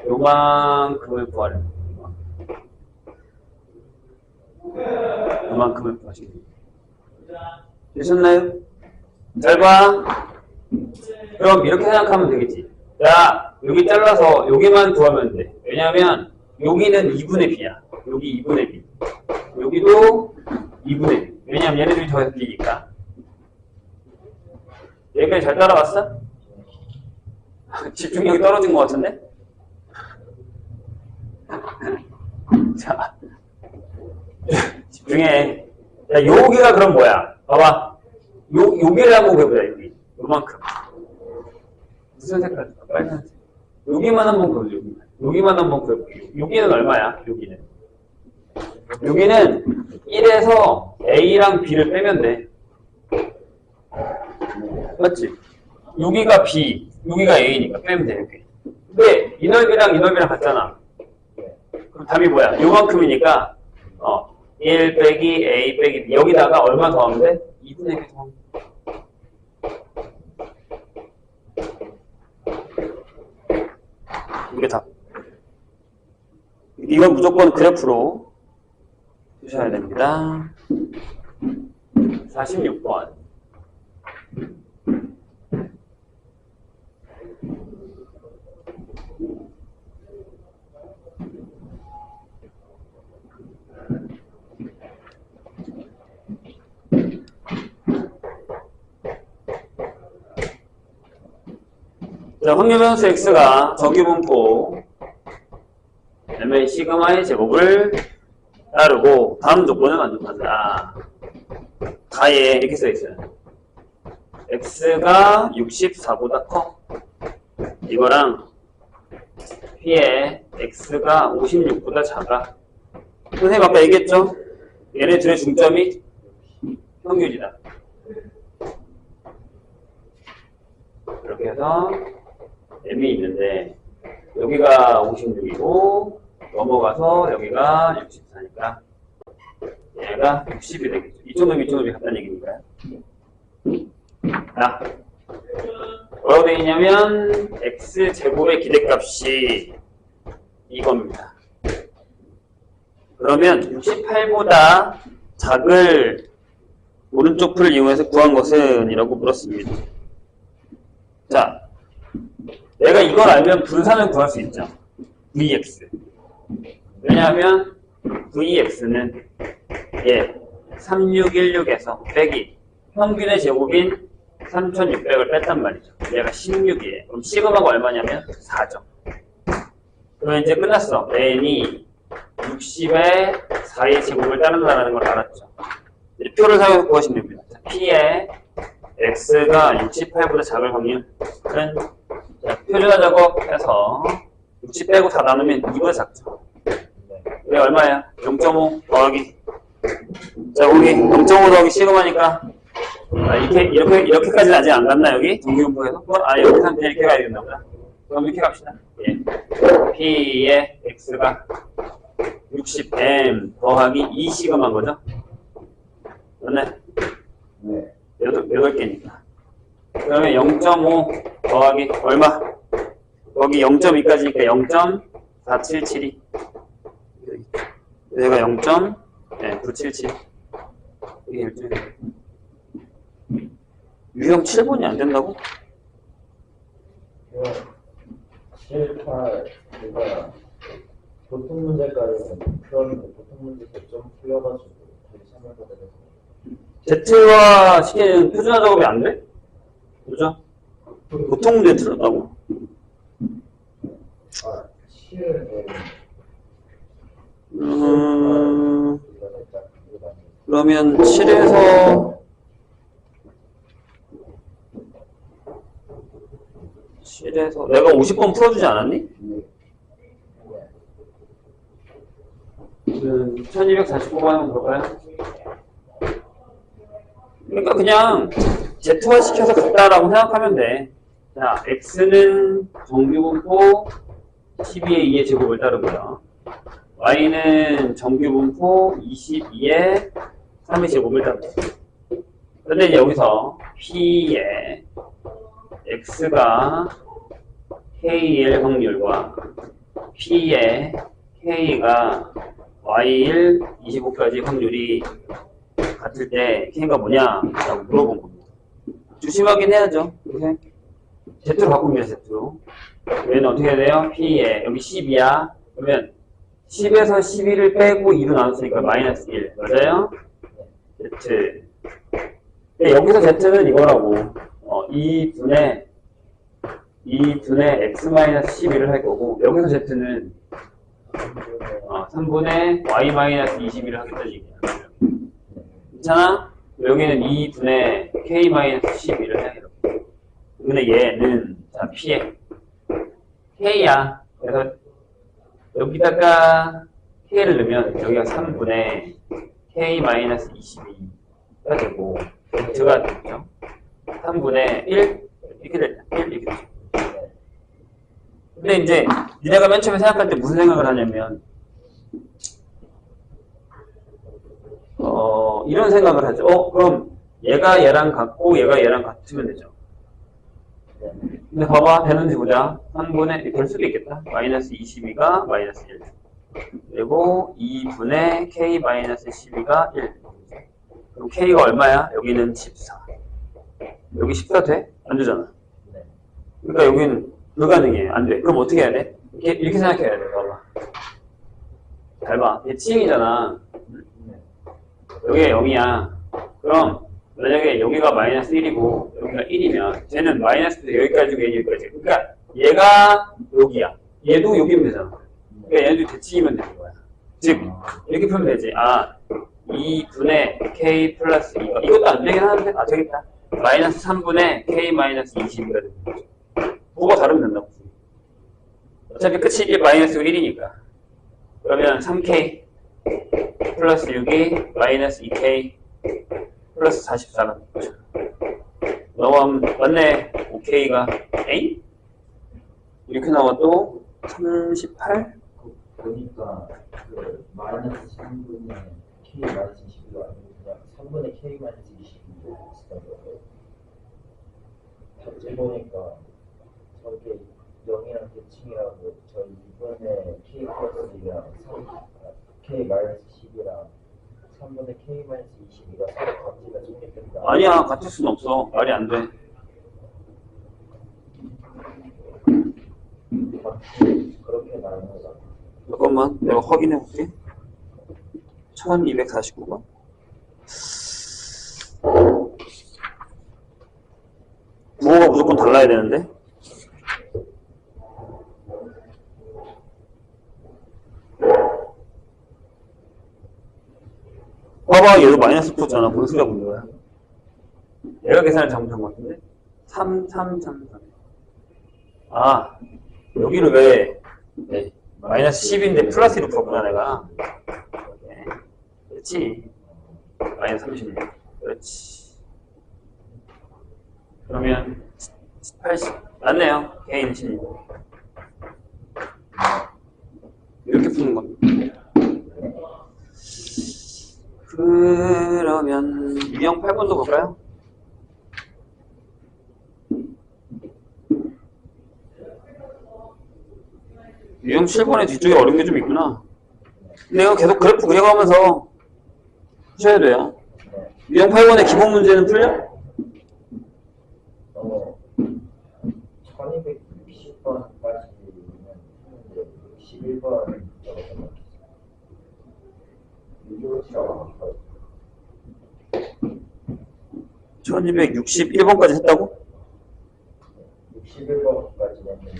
요만큼을 구하래. 요만큼을 구하시면 됩니다. 되셨나요? 잘 봐. 그럼 이렇게 생각하면 되겠지. 야, 여기 잘라서 여기만 구하면 돼. 왜냐면 여기는 2분의 B야. 여기 2분의 B. 여기도 2분의 B. 왜냐면 얘네들이 더해서 B니까. 여기까지 잘 따라왔어? 집중력이 떨어진 것 같은데? 자, 집중해. 자, 여기가 그럼 뭐야? 봐봐. 여기를 한번 그려보자, 여기. 요만큼. 무슨 색깔? 빨간색. 여기만 한번 그려보자, 여기만 한번 그려보자. 여기는 얼마야? 여기는 1에서 A랑 B를 빼면 돼. 맞지? 여기가 B, 여기가 A니까 빼면 돼, 이렇게. 근데 이 넓이랑 같잖아. 그럼 답이 뭐야? 요만큼이니까 1 빼기 A 빼기 B 여기다가 얼마 더하면 돼? 2분의 1 더하면 돼. 이게 답. 이건 무조건 그래프로 주셔야 됩니다. 46번. 자, 확률변수 x가 정규분포 m의 시그마의 제곱을 따르고 다음 조건을 만족한다. 가에 이렇게 써있어요. x가 64보다 커. 이거랑 p에 x가 56보다 작아. 선생님 아까 얘기했죠? 얘네 둘의 중점이 평균이다. 이렇게 해서 m이 있는데 여기가 56이고 넘어가서 여기가 64니까 얘가 60이 되겠죠. 이쪽 놈이 같다는 얘기니까요. 자, 뭐라고 되어 있냐면 x제곱의 기대값이 이겁니다. 그러면 68보다 작을 오른쪽 풀을 이용해서 구한 것은 이라고 물었습니다. 자, 내가 이걸 알면 분산을 구할 수 있죠. Vx. 왜냐하면 Vx는 3616에서 빼기 평균의 제곱인 3600을 뺐단 말이죠. 얘가 16이에요. 그럼 시그마가 얼마냐면 4죠. 그러면 이제 끝났어. n이 60에 4의 제곱을 따른다는 걸 알았죠. 이제 표를 사용해서 구하시면 됩니다. 자, P의 X가 68보다 작을 확률은, 자, 표준화 작업해서 60 빼고 다 나누면 2보다 작죠. 이게 얼마예요? 0.5 더하기. 자, 거기 0.5 더하기 시그마니까, 이렇게까지는 아직 안 갔나, 여기? 정규분포에서? 여기서 그냥 이렇게 가야 된다 보다. 그럼 이렇게 갑시다. 예. P의 X가 60M 더하기 2 시그마인 거죠? 맞네? 네. 8개니까. 그러면 0.5 더하기 얼마? 거기 0.2까지니까 0.4772. 얘가 0.977. 이게 일종의 유형 7번이 안 된다고? 7, 8, 그러니까 보통 문제까지는 풀었는데 보통 문제 100점 풀려가지고 다시 설명받아서 Z와 C는 표준화 작업이 안 돼? 그죠? 보통 문제 틀렸다고. 7은 그러면 7에서 내가 50번 풀어주지 않았니? 1249번 한번 볼까요? 그러니까 그냥 Z화 시켜서 같다라고 생각하면 돼. 자, X는 정규분포 12의 2의 제곱을 따르고요. Y는 정규분포 22의 3의 제곱을 따르고요. 그런데 이제 여기서 P의 X가 K일 확률과 P의 K가 Y일 25까지 확률이 같을 때 K가 뭐냐? 라고 물어본 겁니다. 조심하긴 해야죠. 이렇게 Z로 바꿉니다. Z로. 얘는 어떻게 해야 돼요? P에 여기 10이야. 그러면 10에서 12를 빼고 2로 나눴으니까 마이너스 1. 맞아요? Z. 근데 여기서 Z는 이거라고. 2분의 X-12를 할 거고, 여기서 Z는 3분의 Y-22를 하겠다는 얘기야. 괜찮아? 여기는 2분의 K-12를 해. 근데 얘는, 자, P에 K야. 그래서 여기다가 K를 넣으면 여기가 3분의 K-22가 되고, Z가 되죠. 3분의 1? 이렇게 되죠. 1 이렇게 되죠. 근데 이제 니네가 맨 처음에 생각할 때 무슨 생각을 하냐면 이런 생각을 하죠. 그럼 얘가 얘랑 같고 얘가 얘랑 같으면 되죠. 근데 봐봐, 되는지 보자. 3분의, 될 수도 있겠다. 마이너스 22가 마이너스 1. 그리고 2분의 K-12가 1. 그럼 K가 얼마야? 여기는 14. 여기 14 돼? 안 되잖아. 그러니까 여기는 불가능해요. 안 돼. 그럼 어떻게 해야 돼? 이렇게 생각해야 돼. 봐봐. 잘 봐. 얘 T이잖아. 여기가 0이야. 그럼 만약에 여기가 마이너스 1이고 여기가 1이면 쟤는 마이너스 여기까지고 얘 여기까지. 그러니까 얘가 여기야. 얘도 여기면 되잖아. 그러니까 얘네도 대칭이면 되는 거야. 즉 이렇게 풀면 되지. 2분의 K 플러스 2가 이것도 안 되긴 하는데 되겠다. 마이너스 3분의 K 마이너스 22가 되는 거죠. 뭐가 다르면 된다고. 어차피 끝이 마이너스 1이니까. 그러면 3K 플러스 6이 마이너스 2K 플러스 44가 되는 거죠. 넘어가면 맞네. 5K가 에이? 이렇게 나와 또 38? 보니까 그 마이너스 3분의 K 마이너스 22가 아니고 그냥 3분의 K 마이너스 22가 있었던 거예요. 답지 보니까 저게 0이랑 대칭이라고 저 2분의 K 플러스 2랑 3K 마이너스 10이랑 3분의 K 마이너스 22가 서로 관계가 정립된다. 아니야, 같을 수는 없어. 말이 안 돼. 그렇게 나누는 거다. 잠깐만, 내가 확인해 볼게. 1249번. 부호가 무조건 달라야 되는데. 봐봐, 얘도 마이너스 붙었잖아. 무슨 소리가 붙는 거야? 얘가 계산을 잘못한 것 같은데? 3, 3, 3, 3. 아, 여기를 왜, 네, 마이너스 10인데 플러스 1로 풀었구나, 내가. 네. 그렇지. 마이너스 36. 그렇지. 그러면, 80. 맞네요. K는 16. 이렇게 푸는 겁니다. 그러면, 유형 8번도 볼까요? 유형 7번의 뒤쪽에 어려운 게 좀 있구나. 근데 이거 계속 그래프 그려가면서 하셔야 돼요. 유형 8번의 기본 문제는 풀려? 1260번까지는 했는데 61번 적었던 1261번까지 했다고? 61번까지 했는데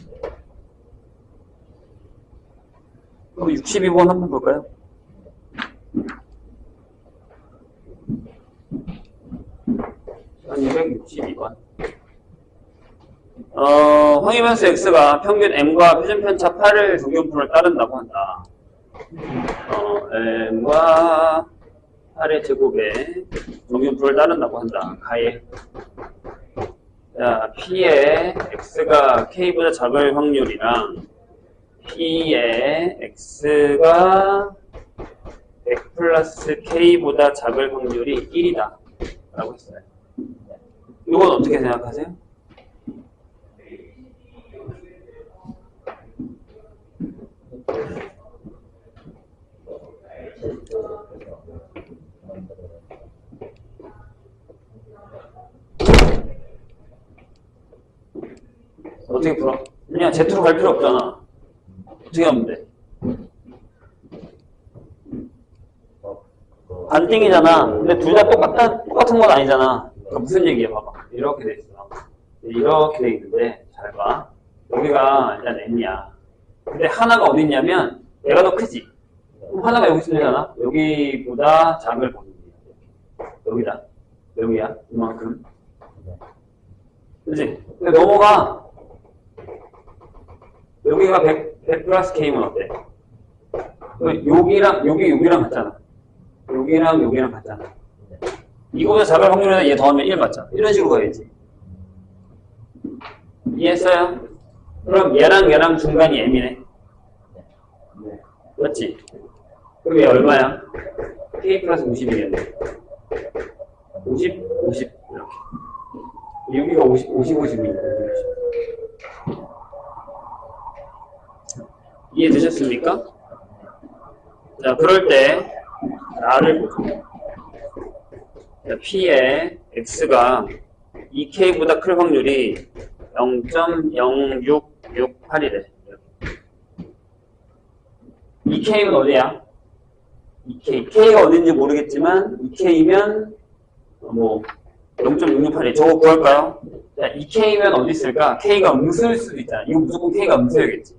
그럼 62번 한번 볼까요? 한 262번. 황희변수 x가 평균 m과 표준편차 8을 정규분포를 따른다고 한다. m과 8의 제곱에 정규분포를 따른다고 한다. 가에. 자, p의 x가 k보다 작을 확률이랑 p의 x가 100 플러스 k보다 작을 확률이 1이다. 라고 했어요. 이건 어떻게 생각하세요? 어떻게 풀어? 그냥 Z로 갈 필요 없잖아. 어떻게 하면 돼? 반띵이잖아. 근데 둘 다 똑같은 건 아니잖아. 그러니까 무슨 얘기야, 봐봐. 이렇게 돼 있어. 이렇게 돼 있는데, 잘 봐. 여기가 일단 M이야. 근데 하나가 어디 있냐면, 얘가 더 크지? 그럼 하나가 여기 있으면 되잖아. 여기보다 작을 보는 거야. 여기다. 여기야. 이만큼. 그치? 근데 넘어가. 여기가 100 플러스 K면 어때? 여기랑 같잖아. 여기랑 같잖아. 이거보다 작을 확률에다 얘 더하면 1 맞잖아. 이런 식으로 가야지. 이해했어요? 그럼 얘랑 중간이 M이네. 맞지? 그럼 얘 얼마야? K 플러스 50이겠네. 50, 50, 이렇게. 여기가 50, 50이니까. 이해되셨습니까? 자, 그럴 때, R을 보죠. 자, P의 X가 2K보다 클 확률이 0.0668이래. 2K는 어디야? 2K. K가 어딘지 모르겠지만, 2K면, 0.668이. 저거 구할까요? 자, 2K면 어디 있을까? K가 음수일 수도 있잖아. 이거 무조건 K가 음수여야겠지.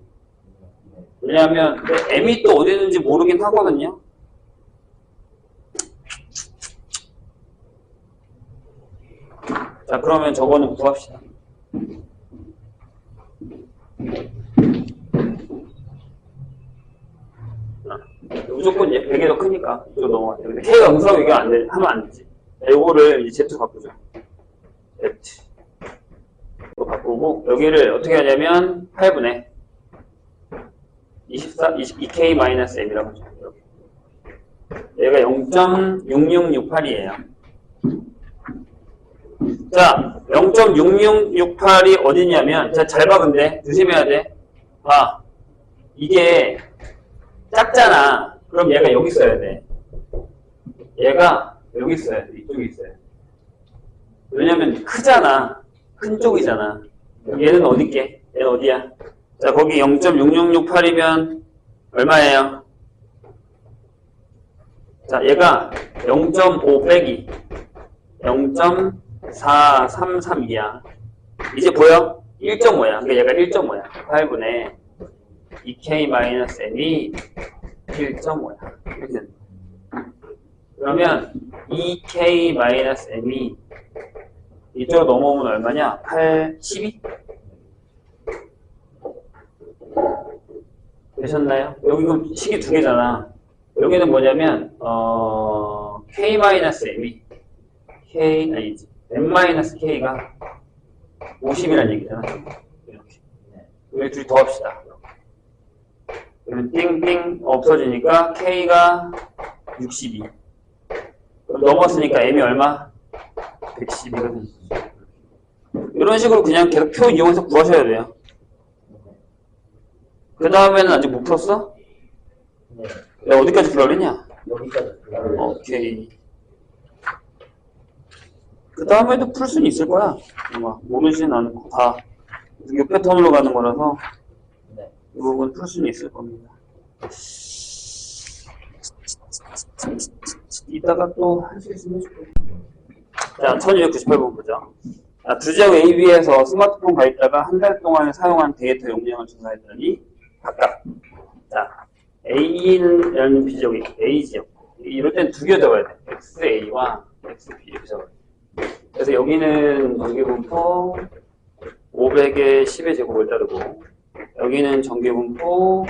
왜냐하면 M이 또 어디 있는지 모르긴 하거든요. 자, 그러면 저거는 구합시다. 무조건 100이 더 크니까 이쪽 넘어가야 돼. 근데 K가 음수라고 얘기 하면 안 되지. 요거를 이제 Z 바꾸죠. Z. 이거 바꾸고 여기를 어떻게 하냐면 8분의 22K-M이라고 하죠. 얘가 0.6668이에요. 자, 0.6668이 어디냐면, 자, 잘 봐, 근데. 조심해야 돼. 봐. 이게 작잖아. 그럼 얘가 여기 있어야 돼. 얘가 여기 있어야 돼. 이쪽에 있어야 돼. 왜냐면 크잖아. 큰 쪽이잖아. 그럼 얘는 어디게? 얘는 어디야? 자, 거기 0.6668이면 얼마예요? 자, 얘가 0.5 빼기 0.4332야. 이제 보여? 1.5야. 그러니까 얘가 1.5야. 8분의 2K-M이 1.5야. 이렇게 된다. 그러면 2k-m이 이쪽으로 넘어오면 얼마냐? 8, 12? 되셨나요? 여기 그럼 식이 두 개잖아. 여기는 뭐냐면 k-m이 k 아니지 m-k가 50이라는 얘기잖아. 이렇게. 여기 둘이 더합시다. 그러면 띵띵 없어지니까 k가 62. 그럼 넘었으니까 m이 얼마? 112거든. 이런 식으로 그냥 계속 표 이용해서 구하셔야 돼요. 그 다음에는 아직 못 풀었어? 네. 내가 어디까지 풀어냈냐? 여기까지 불러요. 오케이. 그 다음에도 풀 수는 있을 거야. 아마 모르지는 않고 다 6패턴으로 가는 거라서 네. 이 부분 풀 수는 있을 겁니다. 이따가 또 할 수 있으면 해줄게. 자, 1298번 보죠. 자, 두 지역 AB에서 스마트폰 가입자가 한 달 동안 사용한 데이터 용량을 조사했더니 각각 자, A는 B지역이 A지역 이럴 땐 두 개 적어야 돼. XA와 XB 이렇게 적어야 돼. 그래서 여기는 전기분포 500의 10의 제곱을 따르고 여기는 전기분포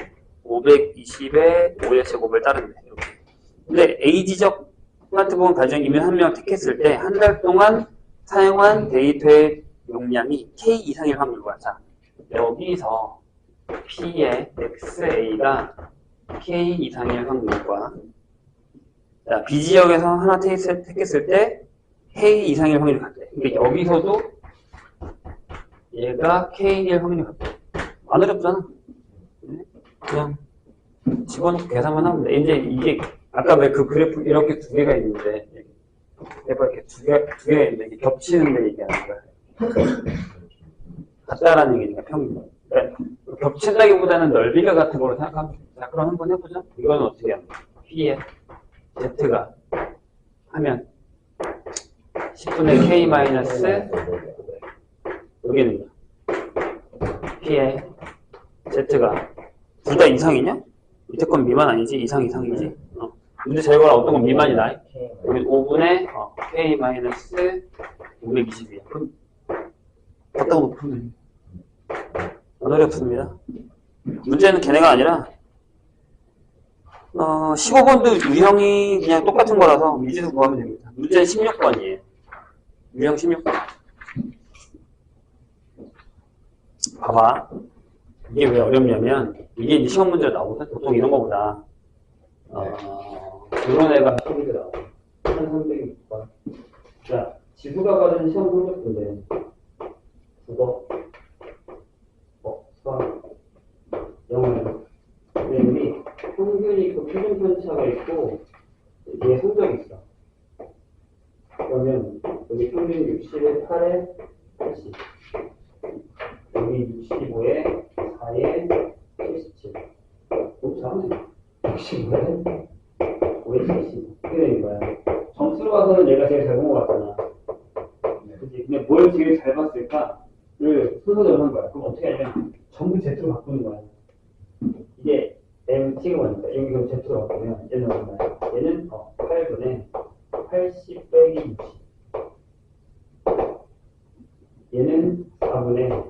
520의 5의 제곱을 따른대. 이렇게. 근데 A지적 스마트폰 가정이면 한 명 택했을 때 한 달 동안 사용한 데이터의 용량이 K 이상일 확률과 자 여기서 P의 XA가 K 이상일 확률과 자 B지역에서 하나 택했을 때 K 이상일 확률이 같대. 그러니까 여기서도 얘가 K일 확률이 같대. 안 어렵잖아. 그냥 집어넣고 계산만 하면 돼. 이제 이게 아까 왜 그 그래프 이렇게 두 개가 있는데 해봐 이렇게 두 개가 있는데 이게 겹치는데 얘기하는 거야. 같다라는 얘기니까 평균. 그러니까 겹친다기보다는 넓이가 같은 걸로 생각하면 돼. 자 그럼 한번 해보자. 이건 어떻게 하면 P에 Z가 하면 10분의 K 마이너스 여기는 P에 Z가 둘 다 이상이냐? 밑에 건 미만 아니지? 이상이지? 문제 잘 봐라. 어떤 건 미만이다. 여기 5분의 K 마이너스 520이야. 그럼 갖다 놓으면 안 어렵습니다. 문제는 걔네가 아니라 15번도 유형이 그냥 똑같은 거라서 미지수 구하면 됩니다. 문제는 16번이에요. 유형 16번. 봐봐. 이게 왜 어렵냐면 이게 이제 시험 문제로 나오거든. 보통 이런 거보다 이런 애가 시험 문제 나와. 1306번. 자, 지수가 받은 시험 성적표인데 국어, 수학, 영어. 근데 우리 평균이 있고 표준 편차가 있고 얘 성적이 있어. 그러면 여기 평균 60에 8에 80. 여기 65에 4에 77. 너무 잘하네. 65에 5에 70. 이렇게 되는 거야. 점수로 봐서는 얘가 제일 잘 본 것 같잖아. 그치? 근데 뭘 제일 잘 봤을까를 순서대로 한 거야. 그럼 어떻게 하냐면 전부 Z로 바꾸는 거야. 이게 M 찍어보니까 여기 그럼 Z로 바꾸면 얘는 얼마야? 얘는 8분의 80 빼기 60. 얘는 4분의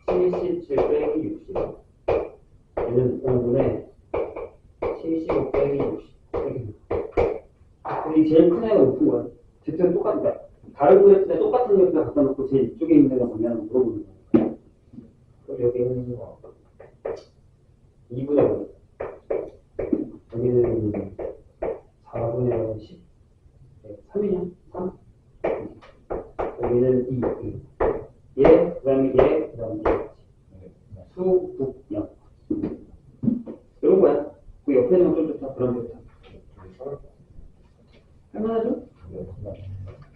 77 빼기 60. 얘는 5분의 75 빼기 60. 근데 제일 큰 애가 높은 거야. Z는 똑같다. 다른 그래프에 똑같은 그래프를 갖다 놓고 제일 이쪽에 있는 애가 뭐냐고 물어보는 거야. 그럼 여기 있는 거 2분의 5. 여기는 4분의 10. 3이냐? 3. 여기는 2. 얘, 그 다음에 얘, 그 다음에 얘. 수, 국, 영. 이런 거야. 그 옆에 있는 건 좀 좋다. 그런 좋다. 할만하죠?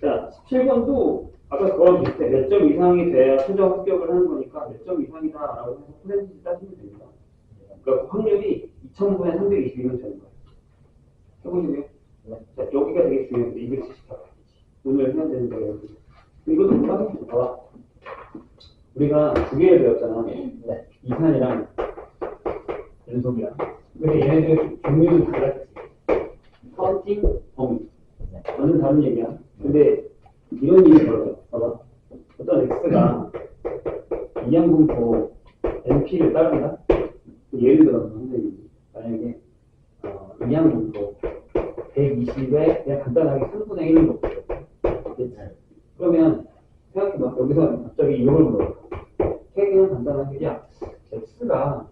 자, 17번도 아까 그거랑 비슷해. 몇 점 이상이 돼야 최종 합격을 하는 거니까 몇 점 이상이다라고 해서 퍼센티지 따지면 됩니다. 그러니까 확률이 2000분의 320이면 되는 거예요. 해보시고요. 자, 여기가 되게 중요한데 274. 오늘 해야 되는 거예요. 이것도 못하겠지. 봐봐. 우리가 두 개를 배웠잖아. 이산이랑 연속이랑. 근데 얘네들 종류는 달랐지. something 범위. 완전 다른 얘기야. 근데 이런 일이 벌어져. 봐봐. 어떤 x가 이항분포 np를 따른다? 예를 들어서 선생님이 만약에 이항분포 120에 그냥 간단하게 3분의 1을 놓고 그러면 생각해봐. 여기서 갑자기 이걸 물어봐. 그냥 간단하게 야 x가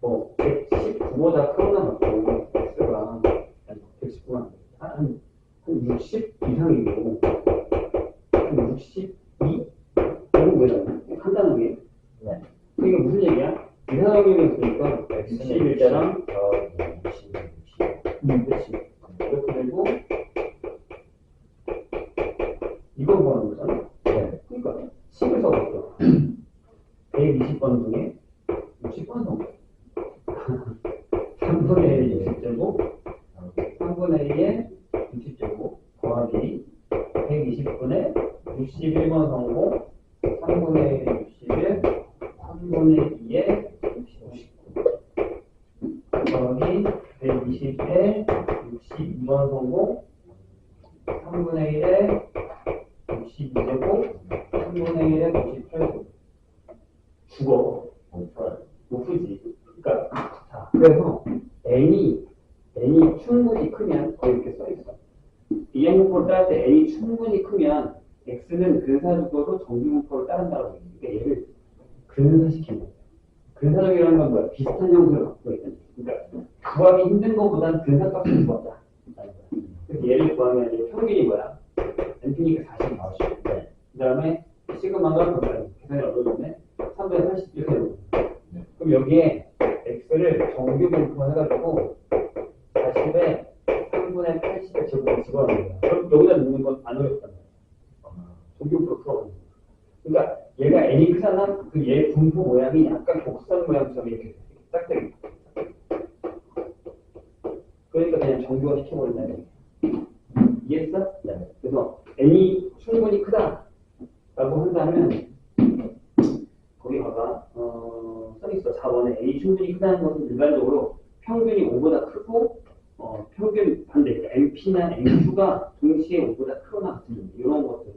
뭐 119보다 크거나 같고 x가 119가 한 60 이상이고 한 62? 이런 거잖아. 간단하게. 네. 이게 무슨 얘기야? 이상하게였으니까 61 때랑 60. 그렇지. 이렇게 되고 이걸 구하는 거잖아. 네. 그러니까 10을 써봤어. 120번 중에 60번 써. 3분의 1이 60제곱 3분의 2에 60제곱 더하기 120분에 61번 성공 3분의 1에 61 3분의 2에 69 더하기 120에 62번 성공 3분의 1에 62제곱 3분의 1에 98제곱 죽어. 못 풀지. 그러니까 자, 그래서 n이 충분히 크면 거기 이렇게 써 있어. 이항분포를 따를 때 n이 충분히 크면 x는 근사주도로 정비분포를 따른다고 얘기해. 그러니까 얘를 근사시키는 거야. 근사적이라는 건 뭐야? 비슷한 형태를 갖고 있는. 그러니까 구하기 힘든 것보다는 근사값을 구하자. 그래서 얘를 구하면 이제 평균이 뭐야? np니까 40 나오죠. 그 다음에 시그마가 계산이 어려운데 3분의 80 이렇게 되는 거야. 그럼 여기에 x를 정규 분포 해가지고 40에 3분의 80에 제곱을 집어넣는 거야. 그럼 여기다 넣는 건 안 어렵단 말이야. 정규 분포 풀어가는 거야. 그러니까 얘가 n이 크잖아? 그 얘 분포 모양이 약간 곡선 모양처럼 이렇게 짝짝이. 그러니까 그냥 정규화 시켜버린다는 얘기야. 이해했어? 네. 그래서 n이 충분히 크다 라고 한다면 거기 봐봐. 써있어. 4번에 n이 충분히 크다는 것은 일반적으로 평균이 5보다 크고 평균 반대, 그러니까 np나 nq가 동시에 5보다 크거나 같은 이런 것들.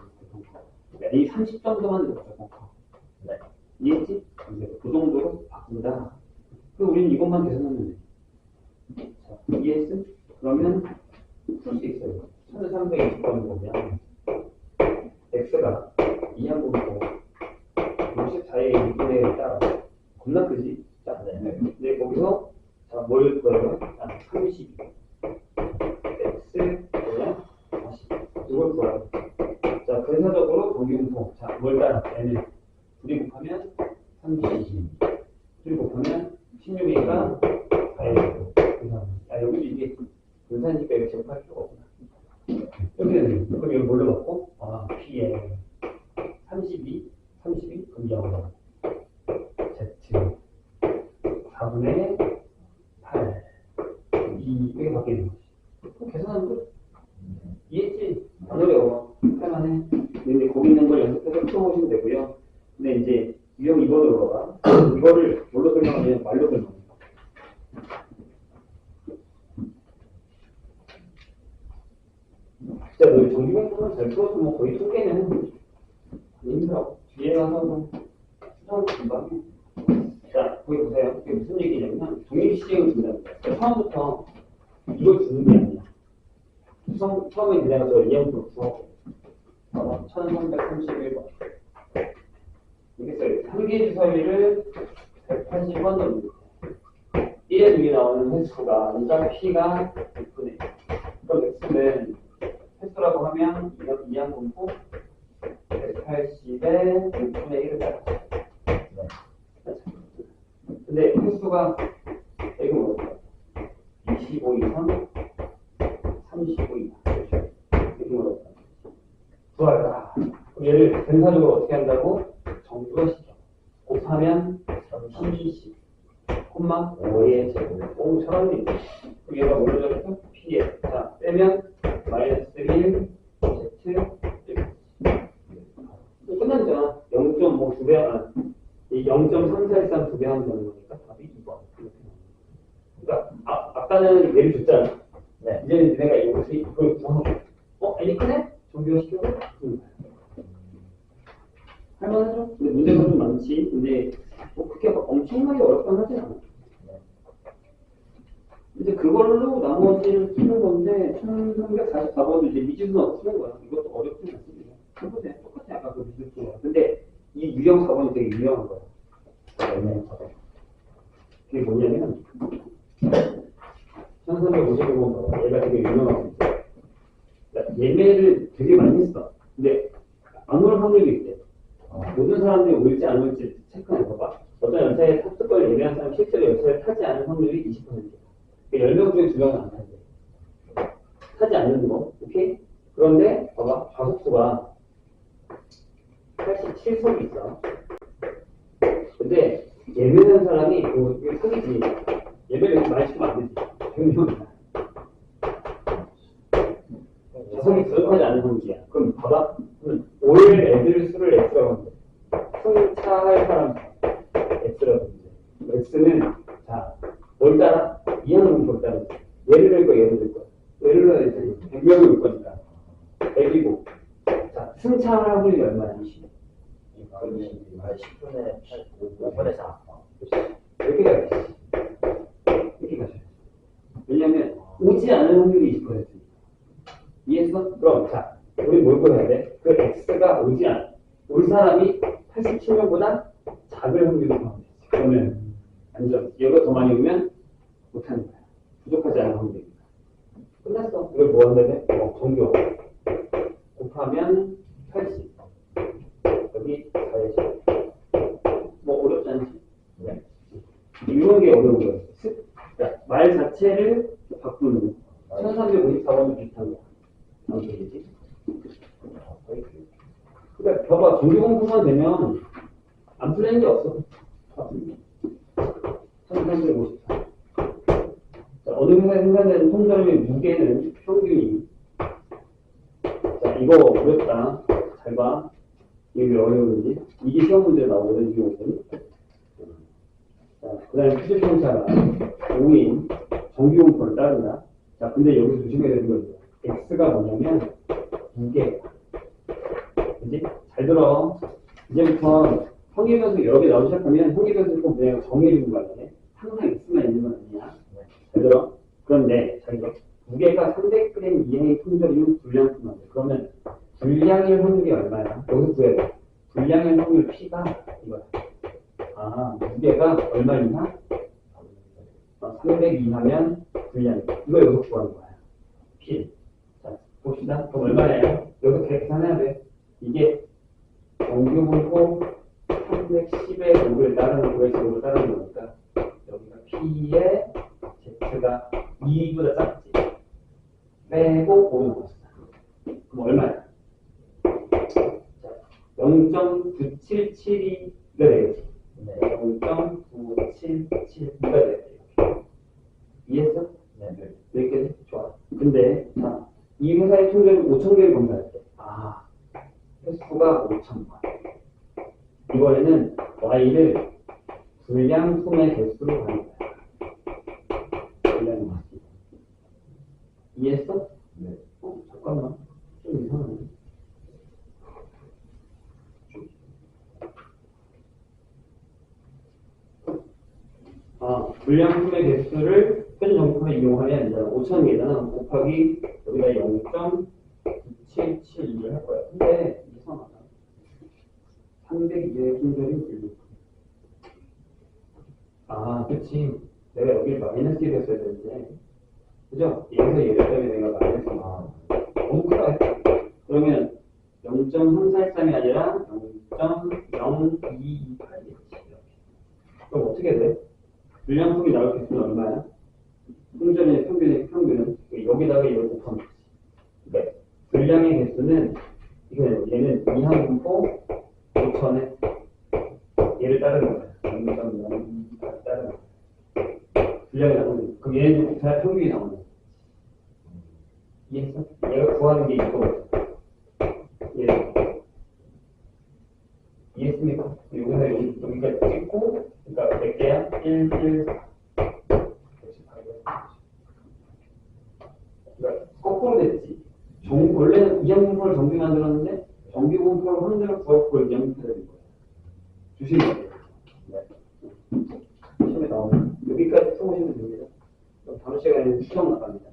그러니까 n이 30 정도만 되면 무조건 커. 네. 이해했지? 그 정도로 바꾼다. 그럼 우리는 이것만 계산하면 돼. 자, 이해했어? 그러면 풀 수 있어요. 1320번을 보면 x가 이항분포 64의 6분의 1을 따라 겁나 크지? 자, 근데 거기서 자, 뭘 구하면 32 x 그냥 40 이걸 구하요. 자, 근사적으로 정규분포 자, 뭘 따라? n을 2이 곱하면 30 2이 곱하면 16이니까 4에 야, 여기도 이게 근사니까 이렇게 제곱할 필요가 없구나. 이렇게 되는 거예요. 그럼 이걸 뭘로 받고? p에 32 그럼 0 z 4분의 8 이렇게 바뀌는 거지. 그럼 계산하는 거 이해했지? 안 어려워. 할만해. 근데 거기 있는 걸 연습해서 풀어보시면 되고요. 근데 이제 유형 2번으로 가. 이거를 뭘로 설명하냐면 말로 설명합니다. 진짜 너 정기공부는 잘 풀어도 뭐 거의 통계는 힘들어. 뒤에 가서 뭐 수정 금방 해. 자, 거기 보세요. 이게 무슨 얘기냐면 독립시행을 준다는 거야. 그러니까 처음부터 이걸 주는 게 아니야. 처음에 내가 저 이항분포 구하고 1331번 이게 써요. 3개 주사위를 180번 넣는 거야. 1에 2에 나오는 횟수가 일단 P가 6분의 1. 그럼 X는 횟수라고 하면 이항분포 180에 6분의 1을 따라. 근데 횟수가 이거 뭐야? 25 이상, 35 이상. 이렇게 뭐라고 구하라. 그럼 얘를 근사적으로 어떻게 한다고? 정규화시켜. 곱하면 30, 콤마 5의 제곱. 오, 잘하네. 그럼 얘가 뭘로 적었어? P에. 자, 빼면 마이너스 1, Z, 1. 끝났잖아. 0.5 두 배, 이 0.3413 두 배 하면 되는 거니까 답이 2번. 그러니까 아까는 예를 줬잖아. 그러면 내가 이걸 구하고 N이 크네? 정비화시켜서? 응. 할만하죠? 근데 문제가 좀 많지. 근데 뭐 그렇게 막 엄청나게 어렵건 하진 않아. 이제 그걸로 나머지를 푸는 건데 1344번도 이제 미지수만 푸는 거야. 이것도 어렵진 않습니다. 해보세요. 똑같아. 아까 그 미지수가. 근데 이 유형 4번이 되게 유명한 거야. 그게 뭐냐면 1355번 봐봐. 얘가 되게 유명한 거 있어. 예매를 되게 많이 했어. 근데 안 올 확률이 있대. 모든 사람들이 올지 안 올지 체크해봐봐. 어떤 열차에 탑승권을 예매한 사람이 실제로 열차를 타지 않은 확률이 20%. 10명 중에 2명은 안 탄대. 타지 않는 거. 오케이? 그런데 봐봐. 좌석수가 87석이 있어. 근데 예매한 사람이 이게 사기지. 예매를 이렇게 많이 시키면 안 되지. 100명이야. 좌석이 부족하지 않은 확률이야. 그럼 봐봐. 올 애들 수를 X라고 하는데 승차할 사람 X라고 하는데 X는 자, 뭘 따라? 이하는 뭘 따라? 예를 들 거야, 예를 들 거야. 예를 들어야지. 100명이 올 거니까. 100이고. 자, 승차할 확률이 얼마야? 20. 10분에 5분에 4. 이렇게 가야지. 이렇게 가셔야지. 왜냐면 오지 않은 확률이 20%. 이해했어? 그럼 자, 우리 뭘 구해야 돼? 그 X가 올 사람이 87명보다 작을 확률을 구하면 되지. 그러면 완전 얘가 더 많이 오면 못하는 거야. 부족하지 않은 확률이니까. 끝났어. 이걸 뭐 한다면? 정교. 곱하면 80. 여기 40. 뭐 어렵지 않지? 네. 이런 게 어려운 거야. 그러니까 말 자체를 바꾸는 거. 1354번도 비슷한 거야. 어떻게 되지? 그러니까 봐봐. 정규 공부만 되면 안 풀리는 게 없어. 1354. 어느 회사에 생산되는 통조림의 무게는 평균이. 자, 이거 어렵다. 잘 봐. 이게 왜 어려운지. 이게 시험 문제 나오거든, 이 경우는. 자, 그 다음에 표준편차가 5인 정규공포를 따른다. 자, 근데 여기서 조심해야 되는 거죠. X가 뭐냐면, 무게. 그지? 잘 들어. 이제부터 형계변수 여러 개 나오기 시작하면 형계변수 꼭 그냥 정해주는 거 아니야? 항상 X만 있는 건 아니야. 잘 들어. 그런데 자기가 무게가 300g 이하의 통조림은 불량품 안 돼. 그러면 불량일 확률이 얼마야? 여기서 구해야 돼. 불량일 확률 P가 이거야. 아, 무게가 얼마 이하? 300 이하면 불량. 이거 여기서 구하는 거야. P. 자, 봅시다. 그럼 얼마예요? 여기서 계산해야 돼. 이게 정규분포 310의 5를 따르는 5의 제곱을 따르는 거니까 여기가 P의 Z가 2보다 작지. 빼고 5는 없었다. 그럼 얼마야? 0.9772가 되겠지. 0.977가 되겠지. 이해했어? 네. 여기까지? 좋아. 근데 자, 이 회사의 통계를 5,000개를 검사할 때 횟수가 5,000번. 이번에는 Y를 불량품의 개수로 가는 거야. 불량품. 이해했어? 네. 잠깐만. 좀 이상하네. 불량품의 개수를 표준 정품에 이용하면 5,000개잖아. 곱하기 여기다 0.9772를 할 거야. 근데 이상하다. 302의 품절이 불량. 그치. 내가 여기를 마이너스 1 했어야 되는데. 그죠? 여기서 얘를 때문에 내가 마이너스 너무 크다. 그러면 0.343이 아니라 0.0228이겠지. 그럼 어떻게 돼? 불량품이 나올 개수는 얼마야? 품절의 평균은 여기다가 이걸 곱하면 되지. 그러니까 불량의 개수는 얘는 이항분포 5,000에 얘를 따르는 거야. 0.0228 따르는 거야. 분량이 나오는. 그럼 얘는 다 평균이 나오는. 이해했어? 얘가 구하는 게 이거. 이해했습니까? 여기까지 찍고, 그러니까 몇 개야? 1, 1, 4. 그러니까 거꾸로 됐지. 원래는 이항분포를 정비 만들었는데 정비 분포를 혼자로 구하고 이항분포가 된 거야. 조심해야 돼요. 네. 시험에 나오면 여기까지 써보시면 됩니다. 그럼 다음 시간에는 추정 나갑니다.